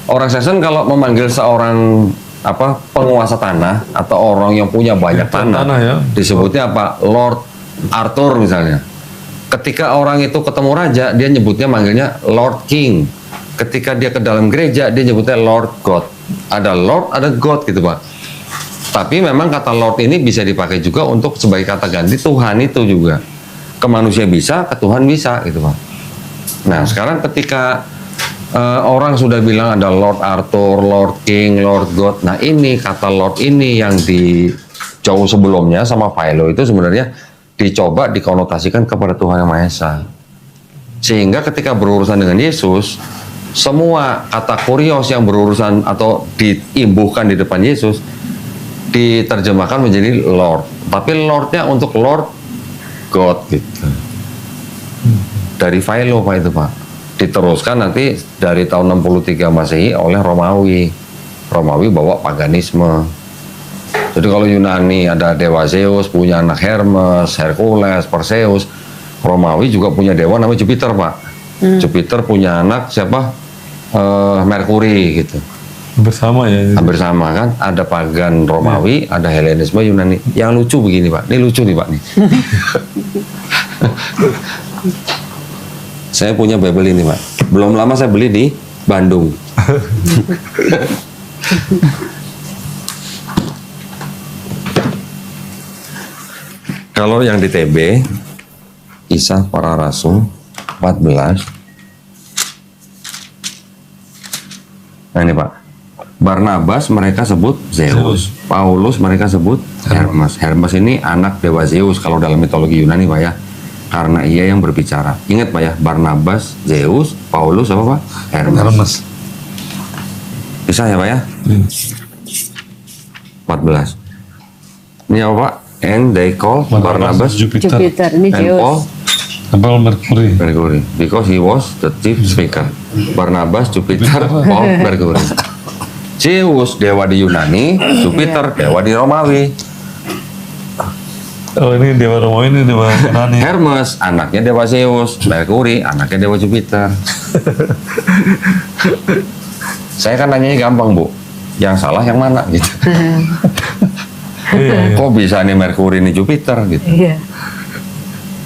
Orang Saxon kalau memanggil seorang penguasa tanah atau orang yang punya banyak tanah ya. disebutnya apa? Lord Arthur misalnya. Ketika orang itu ketemu raja, dia nyebutnya manggilnya Lord King. Ketika dia ke dalam gereja, dia nyebutnya Lord God. Ada Lord, ada God gitu Pak. Tapi memang kata Lord ini bisa dipakai juga untuk sebagai kata ganti Tuhan itu juga. Ke manusia bisa, ke Tuhan bisa gitu Pak. Nah sekarang ketika orang sudah bilang ada Lord Arthur, Lord King, Lord God. Nah ini kata Lord ini yang di jauh sebelumnya sama Philo itu sebenarnya dicoba dikonotasikan kepada Tuhan Yang Maha Esa. Sehingga ketika berurusan dengan Yesus, semua kata kurios yang berurusan atau diimbuhkan di depan Yesus diterjemahkan menjadi Lord. Tapi Lordnya untuk Lord God gitu. Dari Philo Pak itu Pak. Diteruskan nanti dari tahun 63 Masehi oleh Romawi. Romawi bawa paganisme. Jadi kalau Yunani ada dewa Zeus, punya anak Hermes, Hercules, Perseus. Romawi juga punya dewa namanya Jupiter Pak. Jupiter punya anak siapa? Merkuri gitu. Bersama ya. Hampir sama kan? Ada pagan Romawi, ada Helenisme Yunani. Yang lucu begini Pak, ini lucu nih Pak nih. Saya punya Bible ini Pak. Belum lama saya beli di Bandung. Kalau yang di TB, Kisah Para Rasul 14 Nah ini Pak, Barnabas mereka sebut Zeus, Paulus mereka sebut Hermes. Hermes ini anak dewa Zeus kalau dalam mitologi Yunani Pak ya, karena ia yang berbicara. Ingat Pak ya, Barnabas Zeus, Paulus apa Pak? Hermes. Hermes. Bisa ya Pak ya? 14. Ini apa Pak? And they call Barnabas Jupiter. Jupiter ini and Paul Zeus. Apa Mercury. Mercury, because he was the chief speaker. Barnabas, Jupiter, Paul, Mercury. Zeus dewa di Yunani, Jupiter dewa di Romawi. Oh ini dewa Romawi, ini dewa Yunani. Hermes anaknya dewa Zeus, Mercury anaknya dewa Jupiter. Saya kan nanyanya gampang Bu, yang salah yang mana gitu. Iya. Kok bisa nih Mercury nih Jupiter gitu. Iya.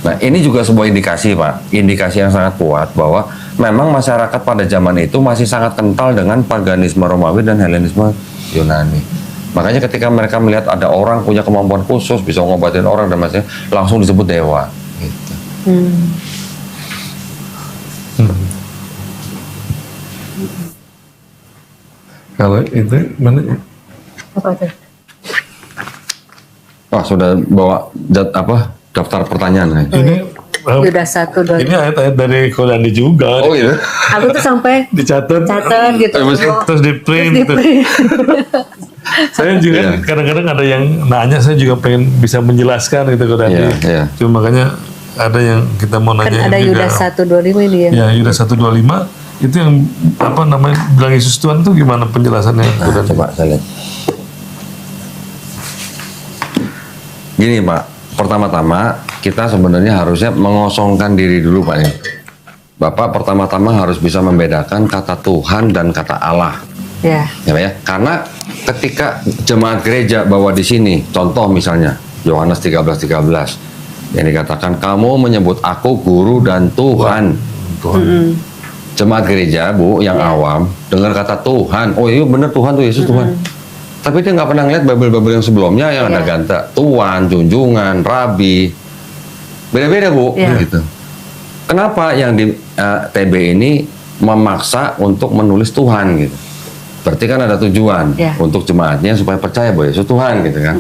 Nah ini juga sebuah indikasi Pak, indikasi yang sangat kuat bahwa memang masyarakat pada zaman itu masih sangat kental dengan paganisme Romawi dan Helenisme Yunani. Makanya ketika mereka melihat ada orang punya kemampuan khusus, bisa ngobatin orang dan masih langsung disebut dewa. Gitu. Kalau itu mana? Apa tuh? Wah sudah bawa daftar pertanyaan. Ini Udah 1, 2. ini ayat-ayat dari Quran juga. Oh gitu. Aku tuh sampai Dicatat. catat gitu. Terus di print. Saya juga kadang-kadang ada yang nanya, saya juga pengen bisa menjelaskan gitu Quran. Iya, iya. Cuma makanya ada yang kita mau Kan nanya ada juga. Yudas 125 ini ya. Ya, Yudas 125 itu yang apa namanya bilang Yesus Tuhan tuh gimana penjelasannya? Nah, coba saya lihat. Gini Pak, pertama-tama kita sebenarnya harusnya mengosongkan diri dulu Pak ini. Bapak pertama-tama harus bisa membedakan kata Tuhan dan kata Allah. Ya. Ya Pak ya, karena ketika jemaat gereja bawa di sini, contoh misalnya Yohanes 13:13 yang dikatakan kamu menyebut aku guru dan Tuhan. Jemaat gereja Bu yang awam dengar kata Tuhan, oh iya bener Tuhan tuh Yesus Tuhan. Tapi dia nggak pernah ngeliat Babel-Babel yang sebelumnya yang ada ganta Tuan, junjungan, rabi, beda-beda Bu. Iya. Gitu. Kenapa yang di TB ini memaksa untuk menulis Tuhan gitu? Berarti kan ada tujuan untuk jemaatnya supaya percaya bahwa Yesus Tuhan gitu kan.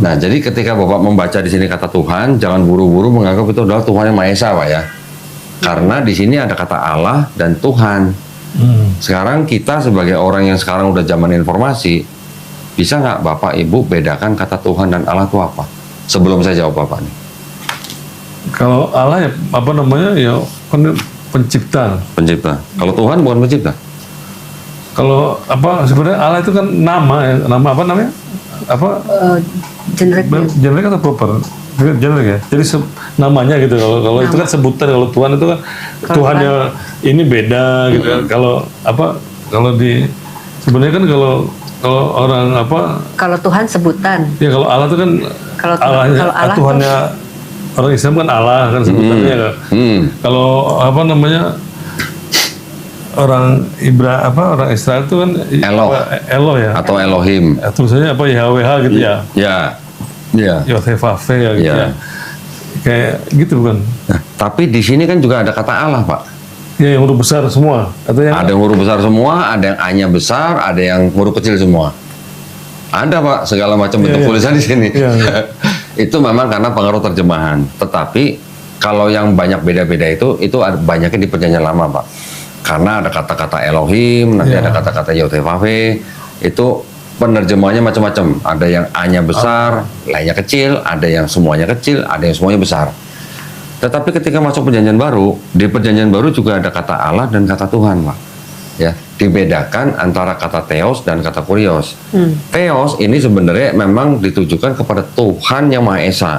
Nah jadi ketika Bapak membaca di sini kata Tuhan, jangan buru-buru menganggap itu adalah Tuhan yang Maha Esa Pak ya. Karena di sini ada kata Allah dan Tuhan. Sekarang kita sebagai orang yang sekarang udah zaman informasi, bisa nggak Bapak Ibu bedakan kata Tuhan dan Allah itu apa? Sebelum saya jawab Bapak nih. Kalau Allah ya apa namanya ya pencipta. Pencipta. Kalau Tuhan bukan pencipta. Kalau apa sebenarnya Allah itu kan nama ya, nama apa namanya? Apa Generik. generik atau proper? Generik ya. Jadi namanya gitu kalau itu kan sebutan, kalau Tuhan itu kan Tuhannya ini beda gitu kan. Kalau apa kalau di sebenarnya kan kalau orang apa? Kalau Tuhan sebutan. Ya kalau Allah itu kan Kalau Allahnya, Allah Tuhannya orang Islam kan Allah kan sebutannya kan. Kalau apa namanya orang orang Israel itu kan Eloh ya Atau Elohim. tulisannya apa YHWH gitu ya. Ya. Ya. Yotevave ya gitu ya. Kayak gitu bukan? Nah, tapi di sini kan juga ada kata Allah Pak. Ya yang huruf besar semua atau yang Ada yang huruf besar semua, ada yang A-nya besar, ada yang huruf kecil semua. Ada Pak, segala macam bentuk tulisan di sini. Itu memang karena pengaruh terjemahan. Tetapi kalau yang banyak beda-beda itu banyaknya di Perjanjian Lama Pak. Karena ada kata-kata Elohim, nanti ada kata-kata Yotevave, itu penerjemahannya macam-macam. Ada yang A-nya besar, lainnya kecil, ada yang semuanya kecil, ada yang semuanya besar. Tetapi ketika masuk Perjanjian Baru, di Perjanjian Baru juga ada kata Allah dan kata Tuhan, Pak. Ya, dibedakan antara kata Theos dan kata Kurios. Theos ini sebenarnya memang ditujukan kepada Tuhan yang Maha Esa.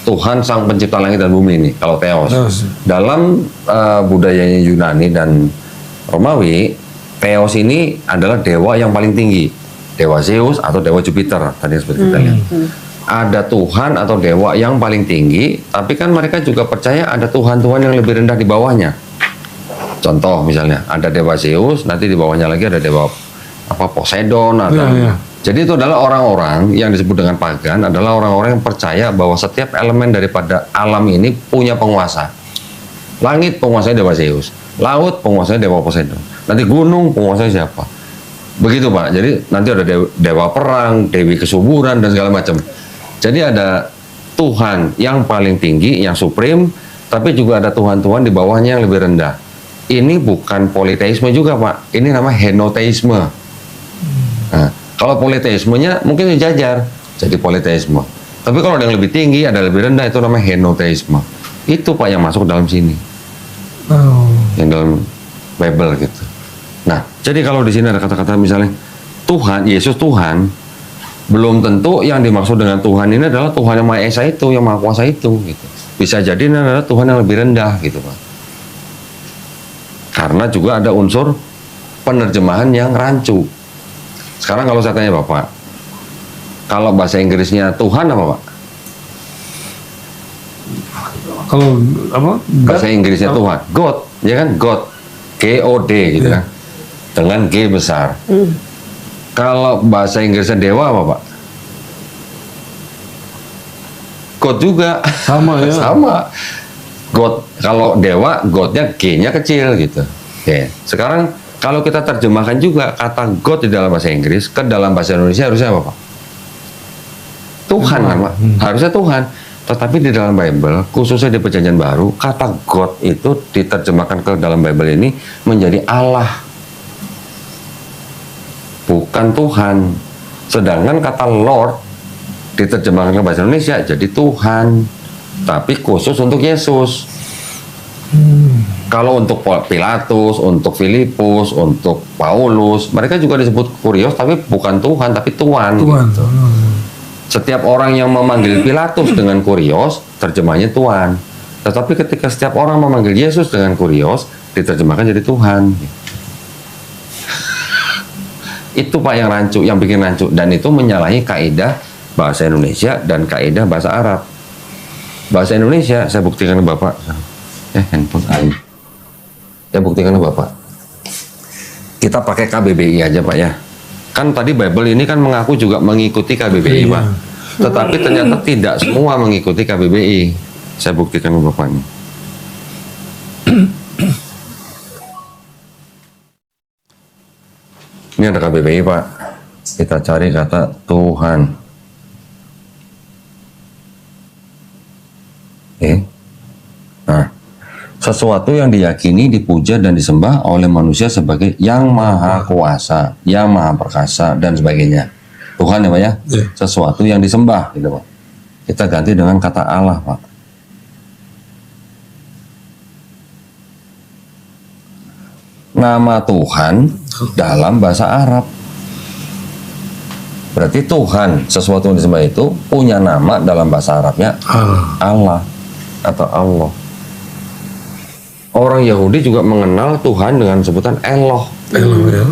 Tuhan sang pencipta langit dan bumi ini, kalau Theos. Dalam budayanya Yunani dan Romawi, Theos ini adalah dewa yang paling tinggi. Dewa Zeus atau dewa Jupiter, tadi seperti kita lihat. Ada Tuhan atau dewa yang paling tinggi, tapi kan mereka juga percaya ada Tuhan-Tuhan yang lebih rendah di bawahnya. Contoh misalnya, ada dewa Zeus, nanti di bawahnya lagi ada dewa Poseidon atau Jadi itu adalah orang-orang yang disebut dengan pagan, adalah orang-orang yang percaya bahwa setiap elemen daripada alam ini punya penguasa. Langit penguasanya dewa Zeus, laut penguasanya dewa Poseidon, nanti gunung penguasanya siapa, Begitu Pak. Jadi nanti ada dewa perang, dewi kesuburan dan segala macam. Jadi ada Tuhan yang paling tinggi, yang supreme, tapi juga ada Tuhan-Tuhan di bawahnya yang lebih rendah. Ini bukan politeisme juga Pak. Ini namanya henoteisme. Nah, kalau politeismenya mungkin sejajar, jadi politeisme. Tapi kalau ada yang lebih tinggi, ada yang lebih rendah, itu namanya henoteisme. Itu Pak yang masuk dalam sini. Yang dalam Bible gitu. Nah, jadi kalau di sini ada kata-kata misalnya Tuhan, Yesus Tuhan, belum tentu yang dimaksud dengan Tuhan ini adalah Tuhan yang Maha Esa itu, yang Maha Kuasa itu gitu. Bisa jadi ini adalah Tuhan yang lebih rendah gitu Pak. Karena juga ada unsur penerjemahan yang rancu. Sekarang kalau saya tanya Bapak, kalau bahasa Inggrisnya Tuhan apa Pak? Kalau apa? Bahasa Inggrisnya Tuhan, God, ya kan? God, G-O-D gitu kan, dengan G besar. Kalau bahasa Inggrisnya dewa apa Pak? God juga. Sama ya. Sama. God, kalau dewa, Godnya G-nya kecil gitu. Oke. Sekarang kalau kita terjemahkan juga kata God di dalam bahasa Inggris ke dalam bahasa Indonesia harusnya apa Pak? Tuhan kan Pak? Harusnya Tuhan. Tetapi di dalam Bible, khususnya di Perjanjian Baru, kata God itu diterjemahkan ke dalam Bible ini menjadi Allah, bukan Tuhan. Sedangkan kata Lord diterjemahkan ke bahasa Indonesia jadi Tuhan, tapi khusus untuk Yesus. Kalau untuk Pilatus, untuk Filipus, untuk Paulus, mereka juga disebut Kurios, tapi bukan Tuhan, tapi Tuan. Tuhan. Gitu. Setiap orang yang memanggil Pilatus dengan Kurios, terjemahnya Tuhan. Tetapi ketika setiap orang memanggil Yesus dengan Kurios, diterjemahkan jadi Tuhan. Itu Pak yang rancu, yang bikin rancu. Dan itu menyalahi kaidah bahasa Indonesia dan kaidah bahasa Arab. Bahasa Indonesia, saya buktikan ke Bapak. Handphone aja. Saya buktikan ke Bapak. Kita pakai KBBI aja Pak ya. Kan tadi Bible ini kan mengaku juga mengikuti KBBI Pak. Tetapi ternyata tidak semua mengikuti KBBI. Saya buktikan ke Bapak ini. Ini ada KBBI Pak. Kita cari kata Tuhan. Oke. Nah, sesuatu yang diyakini, dipuja, dan disembah oleh manusia sebagai yang maha kuasa, yang maha perkasa, dan sebagainya. Tuhan ya Pak ya? Sesuatu yang disembah gitu Pak. Kita ganti dengan kata Allah Pak. Nama Tuhan dalam bahasa Arab. Berarti Tuhan, sesuatu yang disembah itu punya nama dalam bahasa Arabnya Allah atau Allah. Orang Yahudi juga mengenal Tuhan dengan sebutan Eloh.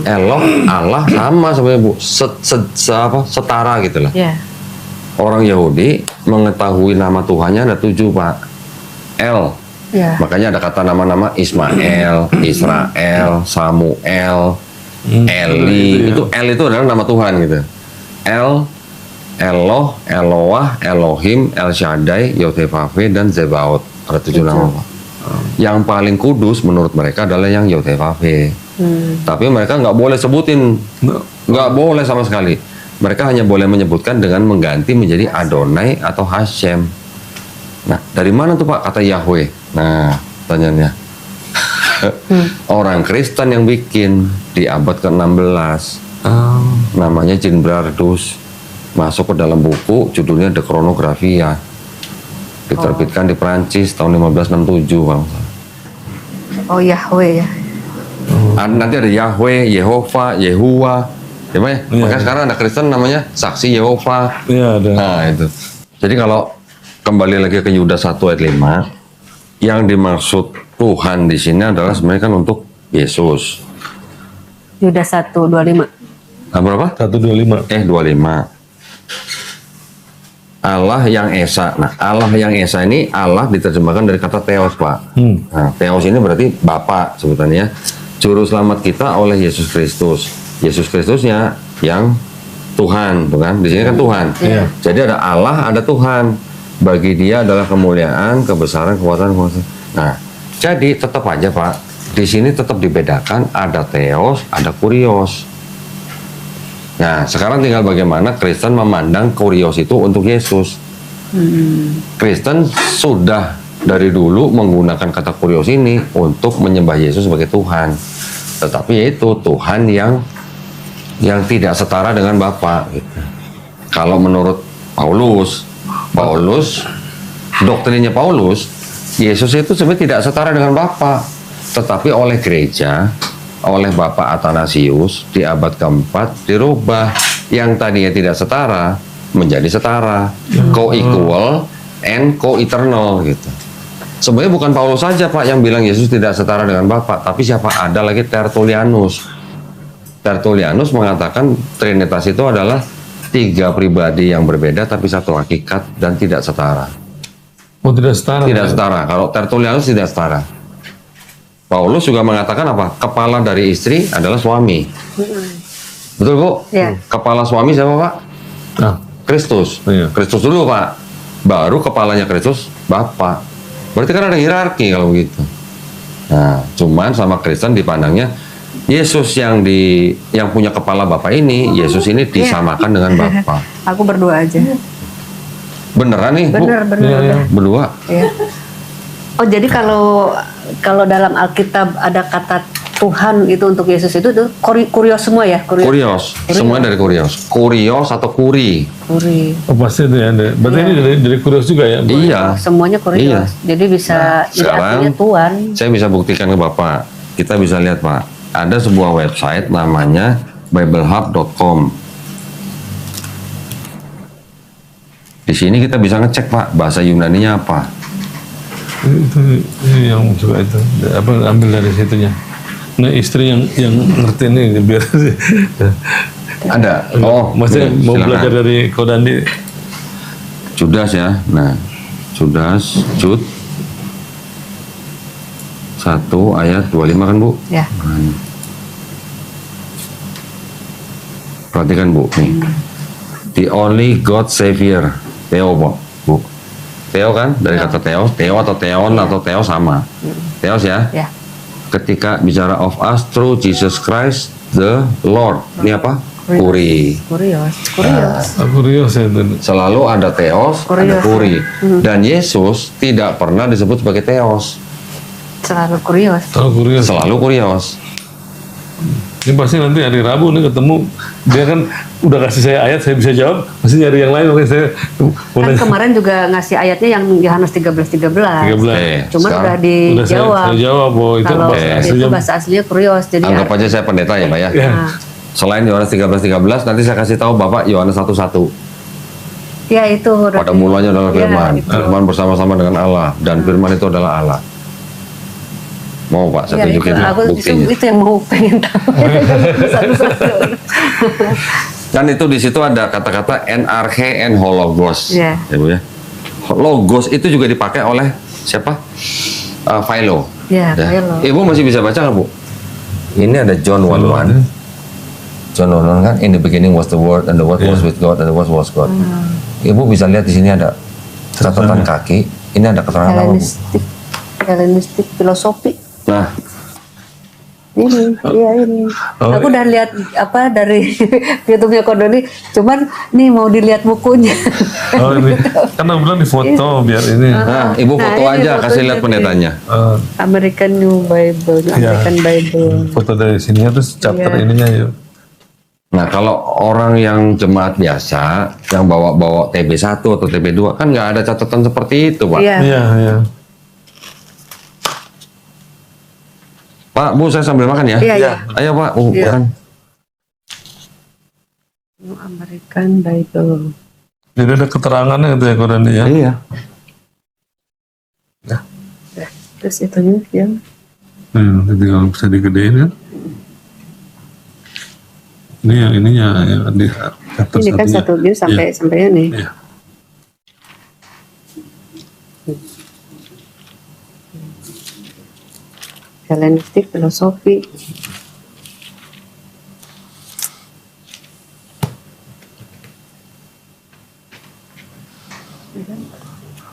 Eloh, Allah sama sebenarnya Bu, setara gitu lah. Ya. Orang Yahudi mengetahui nama Tuhannya ada 7 Pak. El. Ya. Makanya ada kata nama-nama Ismail, Israel, Samuel, Eli. Itu El itu adalah nama Tuhan gitu. El, Eloh, Eloah, Elohim, El Shaddai, Yotevave, dan Zebaot. Ada 7 nama Pak. Yang paling kudus menurut mereka adalah yang Yotevave. Tapi mereka nggak boleh sebutin, nggak boleh sama sekali. Mereka hanya boleh menyebutkan dengan mengganti menjadi Adonai atau Hashem. Nah, dari mana tuh Pak kata Yahweh? Nah, pertanyaannya. Orang Kristen yang bikin di abad ke-16. Namanya Jean Bardus. Masuk ke dalam buku, judulnya The Chronographia. Diterbitkan di Perancis tahun 1567 Bang. Oh Yahweh ya. Nanti ada Yahweh, Yehova, Yehuwa. Ya, Pak ya? Makanya sekarang ada Kristen namanya Saksi Yehova. Iya ada. Nah itu. Jadi kalau kembali lagi ke Yudas 1 ayat 5, yang dimaksud Tuhan di sini adalah sebenarnya kan untuk Yesus. Yudas 1:25. Nah, berapa? 125. 25. Allah yang Esa. Nah, Allah yang Esa ini Allah diterjemahkan dari kata Theos, Pak. Nah, Theos ini berarti Bapa sebutannya. Juru selamat kita oleh Yesus Kristus. Yesus Kristusnya yang Tuhan, tuh kan? Di sini kan Tuhan. Jadi ada Allah, ada Tuhan. Bagi Dia adalah kemuliaan, kebesaran, kekuatan, kuasa. Nah, jadi tetap aja Pak. Di sini tetap dibedakan ada Theos, ada Kurios. Nah, sekarang tinggal bagaimana Kristen memandang kurios itu untuk Yesus. Kristen sudah dari dulu menggunakan kata kurios ini untuk menyembah Yesus sebagai Tuhan. Tetapi yaitu Tuhan yang tidak setara dengan Bapa. Gitu. Kalau menurut Paulus, doktrinnya Paulus, Yesus itu sebenarnya tidak setara dengan Bapa. Tetapi oleh gereja, oleh Bapak Athanasius di abad keempat dirubah, yang tadinya tidak setara menjadi setara, co-equal and co-eternal gitu. Sebenarnya bukan Paulus saja Pak yang bilang Yesus tidak setara dengan Bapa, tapi siapa? Ada lagi Tertullianus. Tertullianus mengatakan Trinitas itu adalah 3 pribadi yang berbeda tapi satu hakikat dan tidak setara. Oh, tidak setara. Tidak setara. Kalau Tertullianus tidak setara. Paulus juga mengatakan apa? Kepala dari istri adalah suami. Betul Bu? Iya. Kepala suami siapa Pak? Nah, Kristus. Iya. Kristus dulu Pak. Baru kepalanya Kristus Bapa. Berarti kan ada hierarki kalau begitu. Nah, cuman sama Kristen dipandangnya Yesus yang punya kepala Bapa ini, Yesus ini disamakan dengan Bapa. Aku berdua aja. Beneran nih Bu? Bener. Berdua. Ya. Oh jadi kalau dalam Alkitab ada kata Tuhan itu untuk Yesus itu tuh kurios semua ya? Kurios. Semua dari kurios. Kurios atau kuri. Kuri. oh, pasti itu ya. Berarti ini dari kurios juga ya? Bu? Iya. Semuanya kurios. Iya. Jadi bisa Sekarang artinya Tuhan. saya bisa buktikan ke Bapak. Kita bisa lihat Pak. Ada sebuah website namanya biblehub.com. Di sini kita bisa ngecek Pak bahasa Yunaninya apa. Ini yang suka itu. Apa ambil dari situnya. Nah, istri yang ngerti ini biar Ada. Oh, maksudnya iya, mau silakan. belajar dari Kodandi. Judas ya. Nah, Judas, Jud 1 ayat 25 kan Bu? Ya. Perhatikan Bu, nih. The only God Savior. Theo Bu. Theo kan? Dari kata Theo atau Theon atau Theo sama. Theos ya. Ya. Ketika bicara of us through Jesus Christ the Lord. Ini apa? Kuri. Kurios. Aku kurios ya itu. Selalu ada Theos, ada Kurios. Kuri. Dan Yesus tidak pernah disebut sebagai Theos. Selalu kurios. Kalau kurios. Selalu Kurios. Ini pasti nanti hari Rabu nih ketemu. Dia kan udah kasih saya ayat, saya bisa jawab. Pasti nyari yang lain. Makanya saya Kan kemarin juga ngasih ayatnya yang Yohanes 13:13. 13. Cuman Sekarang udah Udah dijawab. saya jawab bahwa itu Kalau bahasa itu aslinya. bahasa aslinya kurios. Jadi Anggap aja saya pendeta ya Pak ya. Ya. Nah, Selain Yohanes 13:13, nanti saya kasih tahu Bapak Yohanes 1:1. ya itu. Pada mulanya adalah Ya, firman. itu. Firman bersama-sama dengan Allah. Dan firman itu adalah Allah. Mau Pak, saya Ya, tunjukin itu. Aku buktinya. itu yang mau pengen tahu. Satu-satu. Kan itu di situ ada kata-kata NRK and hologos. Iya. Ya Bu ya. Logos itu juga dipakai oleh siapa? Philo. Ya, Philo. Ibu masih bisa baca nggak Bu? Ini ada John 1:1. John 1:1 kan, in the beginning was the word and the word was with God and the word was God. Ibu bisa lihat di sini ada catatan kaki. Ini ada keterangan apa Bu? Helenistik filosofi. Nah, Ini, iya ini. Aku udah lihat apa dari YouTube-nya Kodoni, cuman nih mau dilihat bukunya. Oh ini. Kan aku bilang di foto biar ini. nah Ibu Nah, foto ini aja, fotonya kasih lihat nih. pendetanya. American New Bible, American Bible. Foto dari sini terus chapter Iya. ininya yuk. Nah, kalau orang yang jemaat biasa, yang bawa-bawa TB1 atau TB2, kan nggak ada catatan seperti itu, Pak. Iya. Iya, iya. Pak, Bu, saya sambil makan ya. Iya, iya. Ayo, Pak. Iya. Makan. New American Bible. Jadi ada keterangannya gitu ya Kodandi ya. Iya. Terus itunya yang Nanti kalau bisa digedein kan. Ini yang ininya yang di chapter ini kan satunya. satu view sampai ini. Iya. Helenistik filosofi.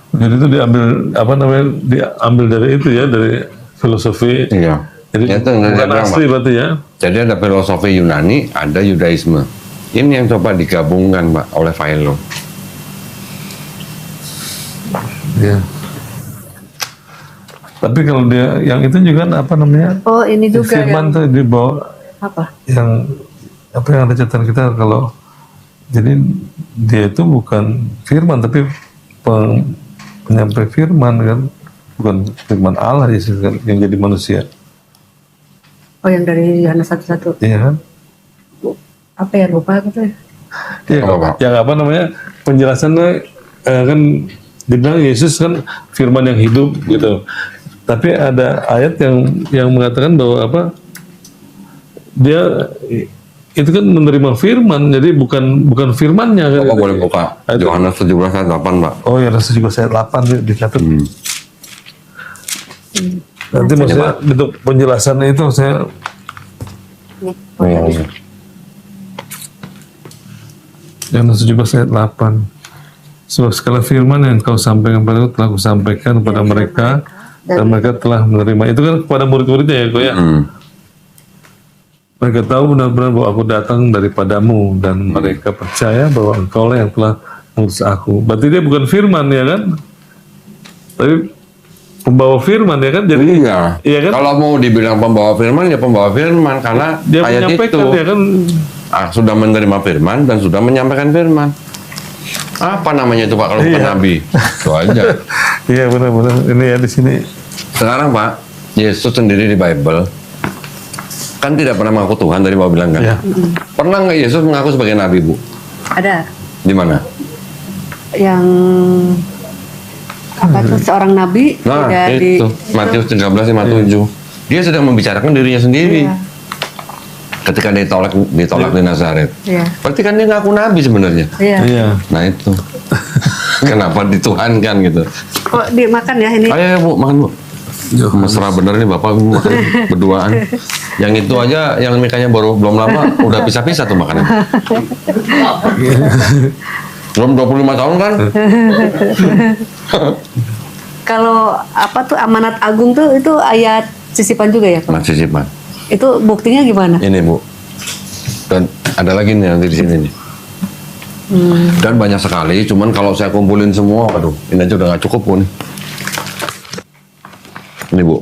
Jadi itu diambil apa namanya? Diambil dari itu ya, dari filosofi. Iya. Jadi Itu yang saya bukan bilang, asli Pak. berarti ya. Jadi ada filosofi Yunani, ada Yudaisme. Ini yang coba digabungkan Pak oleh Philo. Ya. Tapi kalau dia yang itu juga apa namanya? Oh ini juga Firman yang tuh dibawa apa? yang apa yang ada catatan kita kalau jadi dia itu bukan firman tapi penyampai firman kan, bukan firman Allah Yesus kan yang jadi manusia. Oh yang dari Yohanes 1:1. Iya kan? Apa ya lupa gitu ya? Iya, Oh, Pak. yang apa namanya penjelasannya kan dibilang Yesus kan firman yang hidup gitu. Tapi ada ayat yang mengatakan bahwa apa dia itu kan menerima firman, jadi bukan firmannya kan. Bapak boleh buka Ayat- Yohanes 17 ayat 8 Pak. Oh ya Rasul juga ayat 8 dicatat. Nanti maksudnya untuk penjelasannya itu saya Yohanes 17 ayat 8. Sebab segala firman yang kau sampaikan padaku telah kusampaikan kepada mereka dan mereka telah menerima. Itu kan kepada murid-muridnya ya kok ya. Mereka tahu benar-benar bahwa aku datang daripadamu dan mereka percaya bahwa engkau lah yang telah mengutus aku. Berarti dia bukan firman ya kan? Tapi pembawa firman ya kan? Jadi iya kan? Kalau mau dibilang pembawa firman ya pembawa firman karena Dia ayat menyampaikan itu ya kan? sudah menerima firman dan sudah menyampaikan firman. Apa namanya itu Pak kalau bukan Iya. nabi? Itu aja. Iya benar-benar. Ini ya di sini. Sekarang Pak, Yesus sendiri di Bible kan tidak pernah mengaku Tuhan tadi Bapak bilang kan. Ya. Pernah nggak Yesus mengaku sebagai nabi Bu? Ada Di mana? yang apa tuh seorang nabi Nah tidak itu Matius 13:57. Dia sedang membicarakan dirinya sendiri. Iya. Ketika ditolak di Nazaret. Iya. Berarti kan dia ngaku nabi sebenarnya. Iya. Iya. Nah itu. Kenapa dituhankan gitu? Kok dimakan ya ini? Ayo Bu, makan Bu. Mesra bener nih Bapak makan berduaan. Yang itu aja, yang nikahnya baru belum lama, udah pisah-pisah tuh makannya. Belum 25 tahun kan? Kalau apa tuh amanat agung tuh itu ayat sisipan juga ya Pak? Nah, sisipan. Itu buktinya gimana? Ini Bu. Dan ada lagi nih nanti di sini nih. Dan banyak sekali, cuman kalau saya kumpulin semua, waduh, ini aja udah nggak cukup Bu nih. Ini Bu.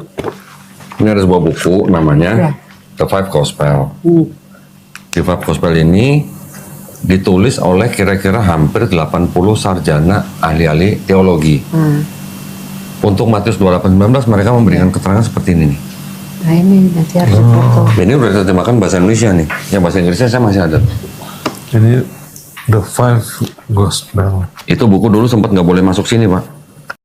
Ini ada sebuah buku namanya Ya. The Five Gospel. The Five Gospel ini ditulis oleh kira-kira hampir 80 sarjana ahli-ahli teologi. Untuk Matius 28:19 mereka memberikan keterangan seperti ini nih. Nah ini nanti harus foto. Ini udah diterjemahkan bahasa Indonesia nih. Yang bahasa Inggrisnya saya masih ada. Ini The Five Gospel. Itu buku dulu sempat nggak boleh masuk sini Pak.